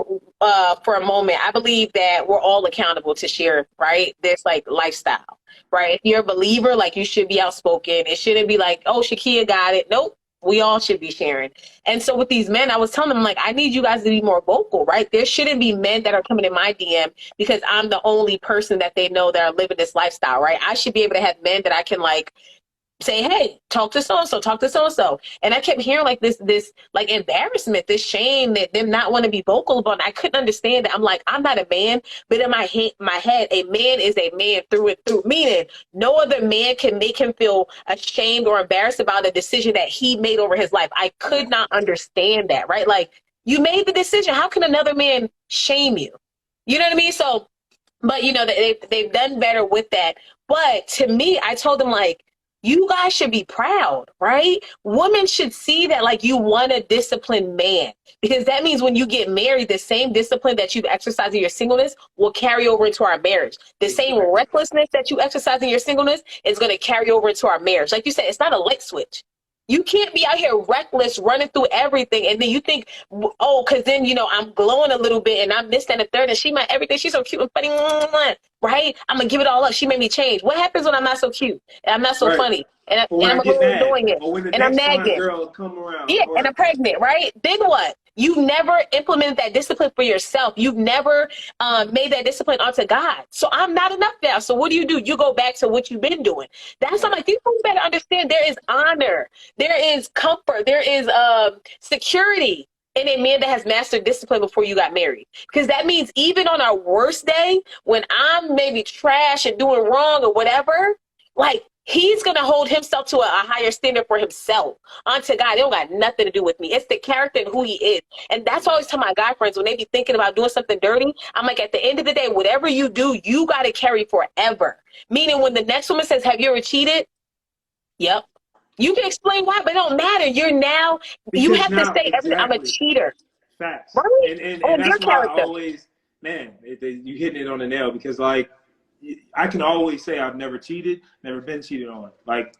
for a moment, I believe that we're all accountable to share, right? This, like, lifestyle, right? If you're a believer, like, you should be outspoken. It shouldn't be like, oh, Shakia got it. Nope. We all should be sharing. And so with these men, I was telling them, like, I need you guys to be more vocal, right? There shouldn't be men that are coming in my DM because I'm the only person that they know that are living this lifestyle, right? I should be able to have men that I can, like, say, hey, talk to so-and-so, talk to so-and-so. And I kept hearing like this like embarrassment, this shame, that them not want to be vocal about it. I couldn't understand that. I'm like, I'm not a man, but in my head, a man is a man through and through, meaning no other man can make him feel ashamed or embarrassed about a decision that he made over his life. I could not understand that, right? Like, You made the decision. How can another man shame you? You know what I mean? So, but you know, they've done better with that. But to me, I told them like, you guys should be proud, right? Women should see that like you want a disciplined man, because that means when you get married, the same discipline that you've exercised in your singleness will carry over into our marriage. The same Exactly. recklessness that you exercise in your singleness is going to carry over into our marriage. Like you said, it's not a light switch. You can't be out here reckless, running through everything, and then you think, oh, because then you know I'm glowing a little bit, and I'm this, that, and the third, and she my everything. She's so cute and funny, right? I'm gonna give it all up. She made me change. What happens when I'm not so cute and I'm not so Right. funny, and Or when I'm I a get little mad, annoying, or when the and I'm next fine nagging? girl come around, Yeah, and or I'm pregnant, right? Then what? You never implemented that discipline for yourself. You've never made that discipline onto God. So I'm not enough now. So what do? You go back to what you've been doing. That's I'm right. like, these people better understand there is honor, there is comfort, there is security in a man that has mastered discipline before you got married. Because that means even on our worst day, when I'm maybe trash and doing wrong or whatever, like he's gonna hold himself to a higher standard for himself onto God. It don't got nothing to do with me. It's the character and who he is. And that's why I always tell my guy friends when they be thinking about doing something dirty, I'm like, at the end of the day, whatever you do, you got to carry forever. Meaning when the next woman says, have you ever cheated? Yep. You can explain why, but it don't matter. You Because have to now, say, I'm a exactly. cheater. Facts. Right? And On your that's why I character. always, man, you hitting it on the nail, because like I can always say I've never cheated, never been cheated on. Like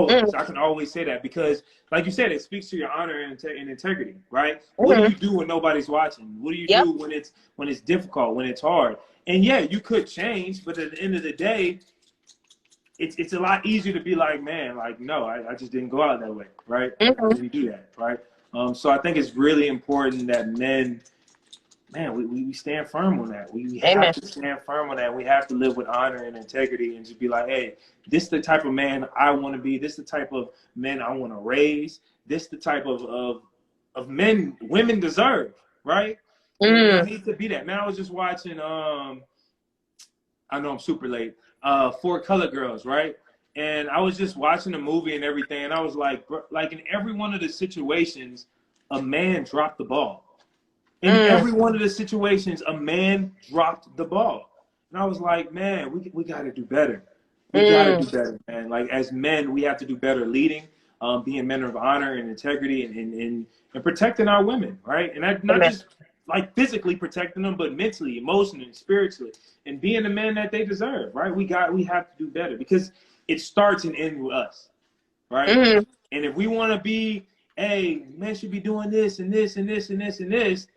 Mm, always, I can always say that because, like you said, it speaks to your honor and integrity, right? What do mm, you do when nobody's watching? What do you yep. do when it's difficult, when it's hard? And yeah, you could change, but at the end of the day, it's a lot easier to be like, man, like no, I just didn't go out that way, right? I Mm-hmm. didn't do that, right? So I think it's really important that men, man, we stand firm on that. We have Amen. to stand firm on that. We have to live with honor and integrity and just be like, hey, this is the type of man I want to be. This is the type of men I want to raise. This is the type of men women deserve, right? And I Mm, need to be that. Man, I was just watching I know I'm super late. Four Color Girls, right? And I was just watching the movie and everything, and I was like, bro, like in every one of the situations, a man dropped the ball. In mm, every one of the situations, a man dropped the ball. And I was like, man, we got to do better. We got to mm. do better, man. Like as men, we have to do better leading, being men of honor and integrity, and protecting our women, right? And that, not Amen. just like physically protecting them, but mentally, emotionally, and spiritually, and being the men that they deserve, right? We have to do better because it starts and ends with us, right? Mm. And if we want to be, hey, men should be doing this and this and this and this and this,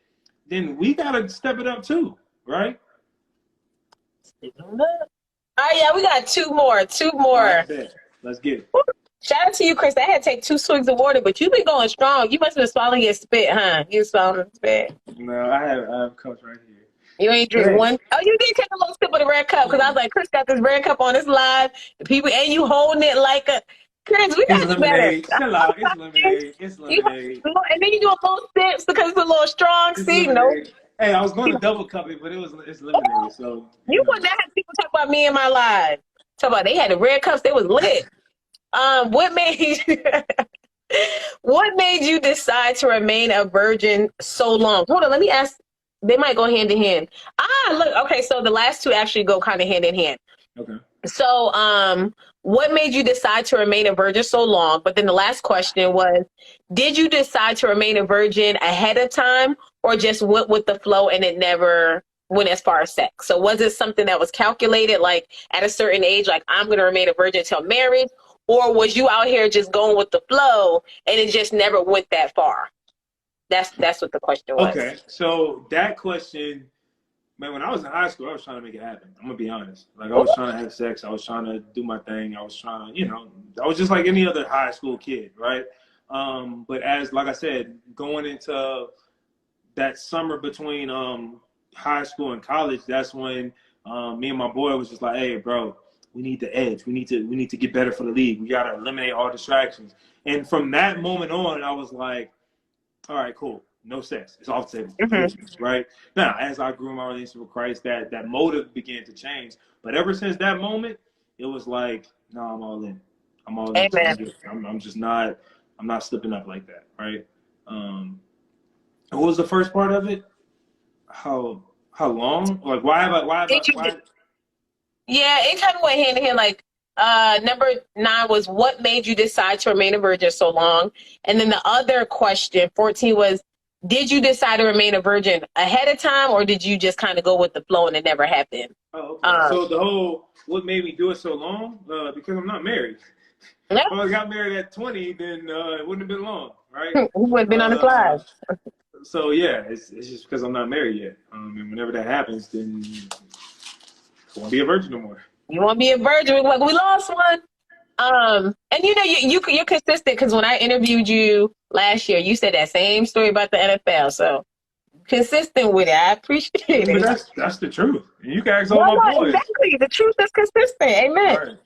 then we gotta step it up too, right? Oh yeah, we got two more. Two All more. right, bet. Let's get it. Woo. Shout out to you, Chris. I had to take 2 swigs of water, but you've been going strong. You must have been swallowing your spit, huh? You swallowing spit. No, I have cups right here. You ain't But drink hey, one. Oh, you did take a little sip of the red cup because I was like, Chris got this red cup on this live. The people and you holding it like a Chris. We it's got to do better. lemonade. Chill out. It's lemonade. It's You, lemonade. and then you do a little sips because it's a little strong. It's See, no, lemonade. Hey, I was going to double cup it, but it's lemonade. So you you know. would not have people talk about me in my live. Talk about they had the red cups. They was lit. What made what made you decide to remain a virgin so long? Hold on, let me ask. They might go hand in hand. Look, okay, so the last two actually go kind of hand in hand. Okay. So, what made you decide to remain a virgin so long? But then the last question was, did you decide to remain a virgin ahead of time or just went with the flow and it never went as far as sex? So was it something that was calculated, like at a certain age, like I'm going to remain a virgin until marriage? Or was you out here just going with the flow and it just never went that far? That's what the question was. Okay. So that question, man, when I was in high school, I was trying to make it happen. I'm gonna be honest. Like I Ooh, was trying to have sex. I was trying to do my thing. I was trying to, I was just like any other high school kid, right? But as like I said, going into that summer between high school and college, that's when me and my boy was just like, hey, bro, we need the edge. We need to get better for the league. We gotta eliminate all distractions. And from that moment on, I was like, all right, cool. No sex. It's off the table mhm. completely, right? Now, as I grew my relationship with Christ, that motive began to change. But ever since that moment, it was like, no, I'm all in. I'm all in. Amen. I'm just not. I'm not slipping up like that, right? Um, What was the first part of it? How long? Like Did you? why? Yeah, it kind of went hand in hand. Like, number 9 was what made you decide to remain a virgin so long, and then the other question, 14, was did you decide to remain a virgin ahead of time, or did you just kind of go with the flow and it never happened? Oh, okay. Um, So the whole what made me do it so long? Because I'm not married. yeah, If I got married at 20, then it wouldn't have been long, right? we would have been on the Uh, slide. so yeah, it's just because I'm not married yet. And whenever that happens, then I won't be a virgin no more. You want to be a virgin? Like we lost one. And you know you're consistent because when I interviewed you last year, you said that same story about the NFL. So consistent with it. I appreciate I mean, but it. that's the truth. You can ask all Well, my no, boys. exactly. The truth is consistent. Amen. Right.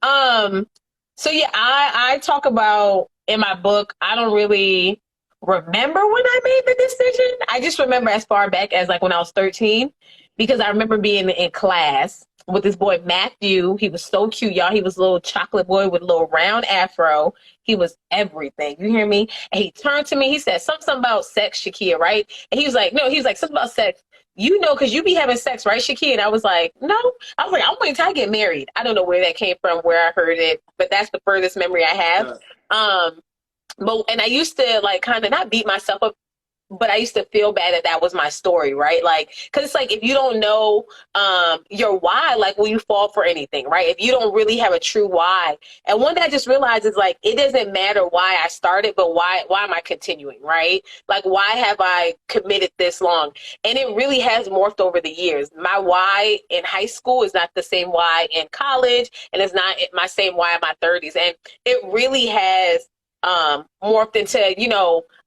Um, so yeah, I talk about in my book, I don't really remember when I made the decision. I just remember as far back as like when I was 13, because I remember being in class with this boy Matthew. He was so cute, y'all. He was a little chocolate boy with a little round afro. He was everything. You hear me? And he turned to me, he said something about sex, Shakia, right? And he was like, no, he was like, something about sex. You know, because you be having sex, right, Shakia? And I was like, no. I was like, I'm waiting till I get married. I don't know where that came from, where I heard it, but that's the furthest memory I have. Uh, Um, and I used to like kind of not beat myself up, but I used to feel bad that that was my story, right? Like, because it's like if you don't know your why, like will you fall for anything, right? If you don't really have a true why, and one day I just realized is like it doesn't matter why I started, but why am I continuing, right? Like why have I committed this long? And it really has morphed over the years. My why in high school is not the same why in college, and it's not my same why in my 30s, and it really has morphed into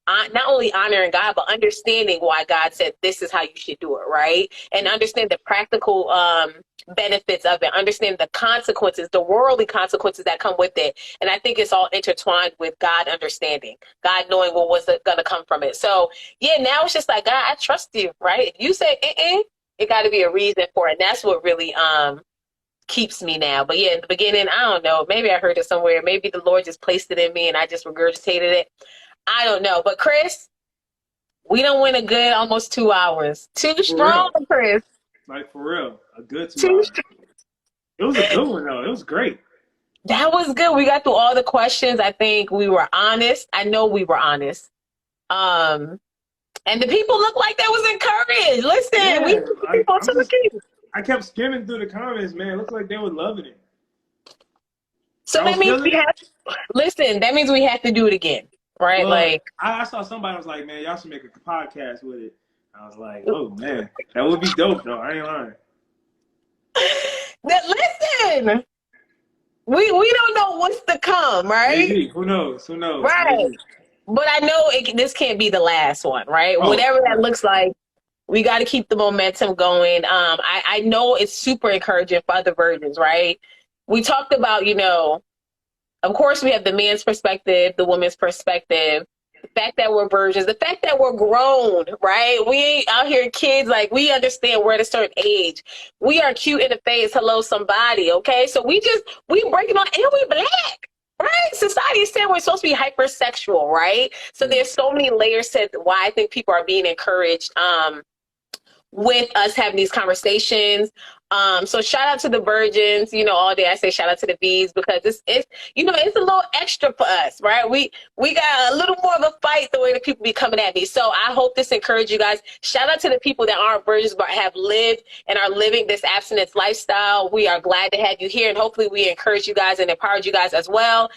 not only honoring God, but understanding why God said this is how you should do it, right? And understand the practical benefits of it, understand the consequences, the worldly consequences that come with it. And I think it's all intertwined with God understanding, God knowing what was going to come from it. So, yeah, now it's just like, God, I trust you, right? If you say, it got to be a reason for it. And that's what really keeps me now. But yeah, in the beginning, I don't know. Maybe I heard it somewhere. Maybe the Lord just placed it in me and I just regurgitated it. I don't know. But Chris, we don't win a good almost 2 hours. Too for strong, real. Chris. Like for real. A good two Too hours. strong. It was a good one though. It was great. That was good. We got through all the questions. I think we were honest. I know we were honest. Um, and the people look like they was encouraged. Listen, we Yeah, like people to the key. I kept skimming through the comments, man. It looked like they were loving it. So I that was means we feeling it. have listen, that means we have to do it again. Right? Well, Like I saw somebody was like, man, y'all should make a podcast with it. I was like, oh man, that would be dope though. I ain't lying. listen. We don't know what's to come, right? Maybe. Who knows? Who knows? Right. Maybe. But I know this can't be the last one, right? Oh, Whatever that right. looks like, we got to keep the momentum going. I know it's super encouraging for other virgins, right? We talked about, of course, we have the man's perspective, the woman's perspective, the fact that we're virgins, the fact that we're grown, right? We ain't out here kids, like we understand we're at a certain age. We are cute in the face, hello somebody, okay? So we breaking on, and we black. Right? Society is saying we're supposed to be hypersexual, right? So there's so many layers to why I think people are being encouraged with us having these conversations. So shout out to the virgins, all day I say shout out to the bees because it's it's a little extra for us, right? We got a little more of a fight the way that people be coming at me. So I hope this encouraged you guys. Shout out to the people that aren't virgins but have lived and are living this abstinence lifestyle. We are glad to have you here and hopefully we encourage you guys and empowered you guys as well.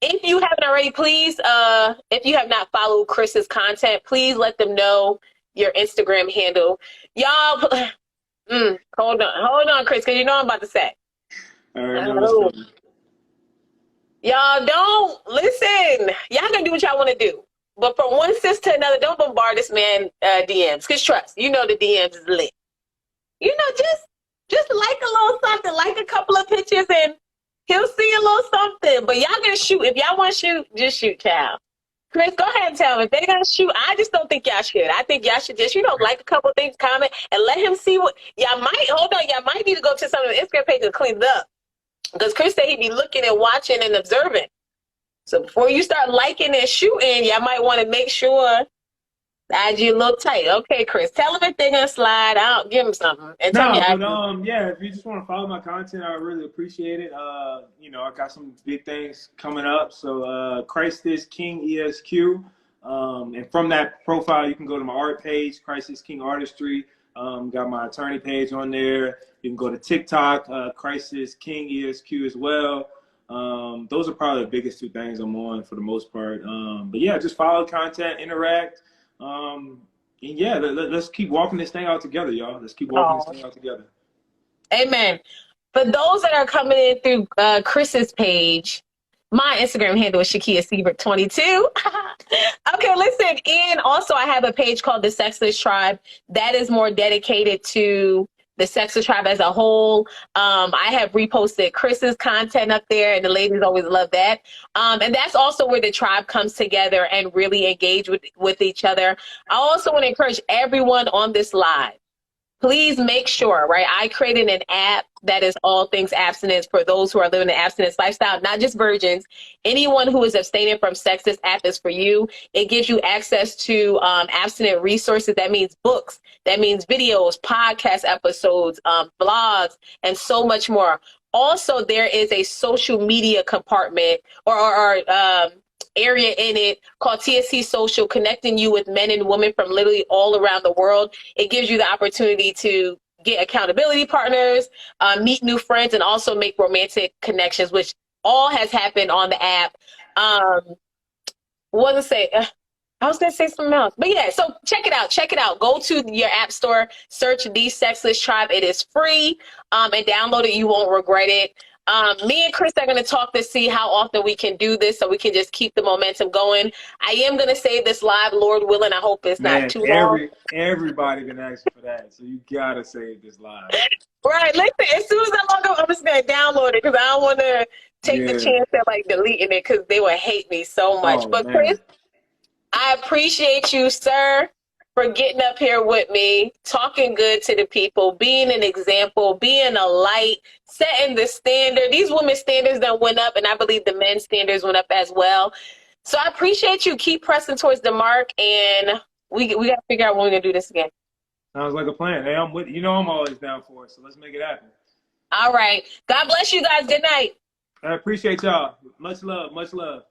If you haven't already, please, if you have not followed Chris's content, please let them know your Instagram handle. Y'all, hold on, Chris, because you know I'm about to say. I already know what's coming. Y'all don't listen. Y'all gonna do what y'all want to do. But from one sis to another, don't bombard this man DMs. Because trust, the DMs is lit. Just like a little something, like a couple of pictures, and he'll see a little something. But y'all gonna shoot. If y'all want to shoot, just shoot, child. Chris, go ahead and tell him. If they're going to shoot, I just don't think y'all should. I think y'all should just, like a couple of things, comment, and let him see what, y'all might need to go to some of the Instagram pages and clean it up. Because Chris said he'd be looking and watching and observing. So before you start liking and shooting, y'all might want to make sure that you a little tight. Okay, Chris, tell them if they're gonna slide out. Give them something and tell them No, your but address. yeah, if you just want to follow my content, I really appreciate it. You know, I got some big things coming up. So Christ is King ESQ. And from that profile you can go to my art page, Christ is King Artistry. Got my attorney page on there. You can go to TikTok, Christ is King ESQ as well. Those are probably the biggest two things I'm on for the most part. But yeah, just follow content, interact. And yeah, let's keep walking this thing out together, y'all. Let's keep walking this Oh, thing out together. amen. For those that are coming in through Chris's page, my Instagram handle is Shakia Siebert 22. Okay, listen. And also, I have a page called the Sexless Tribe that is more dedicated to the Sexless Tribe as a whole. I have reposted Chris's content up there, and the ladies always love that. And that's also where the tribe comes together and really engage with each other. I also want to encourage everyone on this live. Please make sure, right? I created an app that is all things abstinence for those who are living an abstinence lifestyle, not just virgins. Anyone who is abstaining from sex, this app is for you. It gives you access to abstinent resources. That means books, that means videos, podcast episodes, blogs, and so much more. Also, there is a social media compartment or area in it called TSC Social, connecting you with men and women from literally all around the world. It gives you the opportunity to get accountability partners, meet new friends, and also make romantic connections, which all has happened on the app. What was I say? I was gonna say something else, but yeah. So check it out. Check it out. Go to your app store, search the Sexless Tribe. It is free, and download it. You won't regret it. Me and Chris are going to talk to see how often we can do this so we can just keep the momentum going. I am going to save this live, Lord willing. I hope it's not Man, too long. everybody been asking for that, so you gotta save this live. Right. Listen, as soon as I log up, I'm just going to download it because I don't want to take the Yeah. chance of like deleting it because they would hate me so much. Oh But Chris, man. I appreciate you, sir, for getting up here with me, talking good to the people, being an example, being a light, setting the standard. These women's standards done went up, and I believe the men's standards went up as well. So I appreciate you. Keep pressing towards the mark, and we got to figure out when we're going to do this again. Sounds like a plan. Hey, I'm with you. Know I'm always down for it, so let's make it happen. All right. God bless you guys. Good night. I appreciate y'all. Much love. Much love.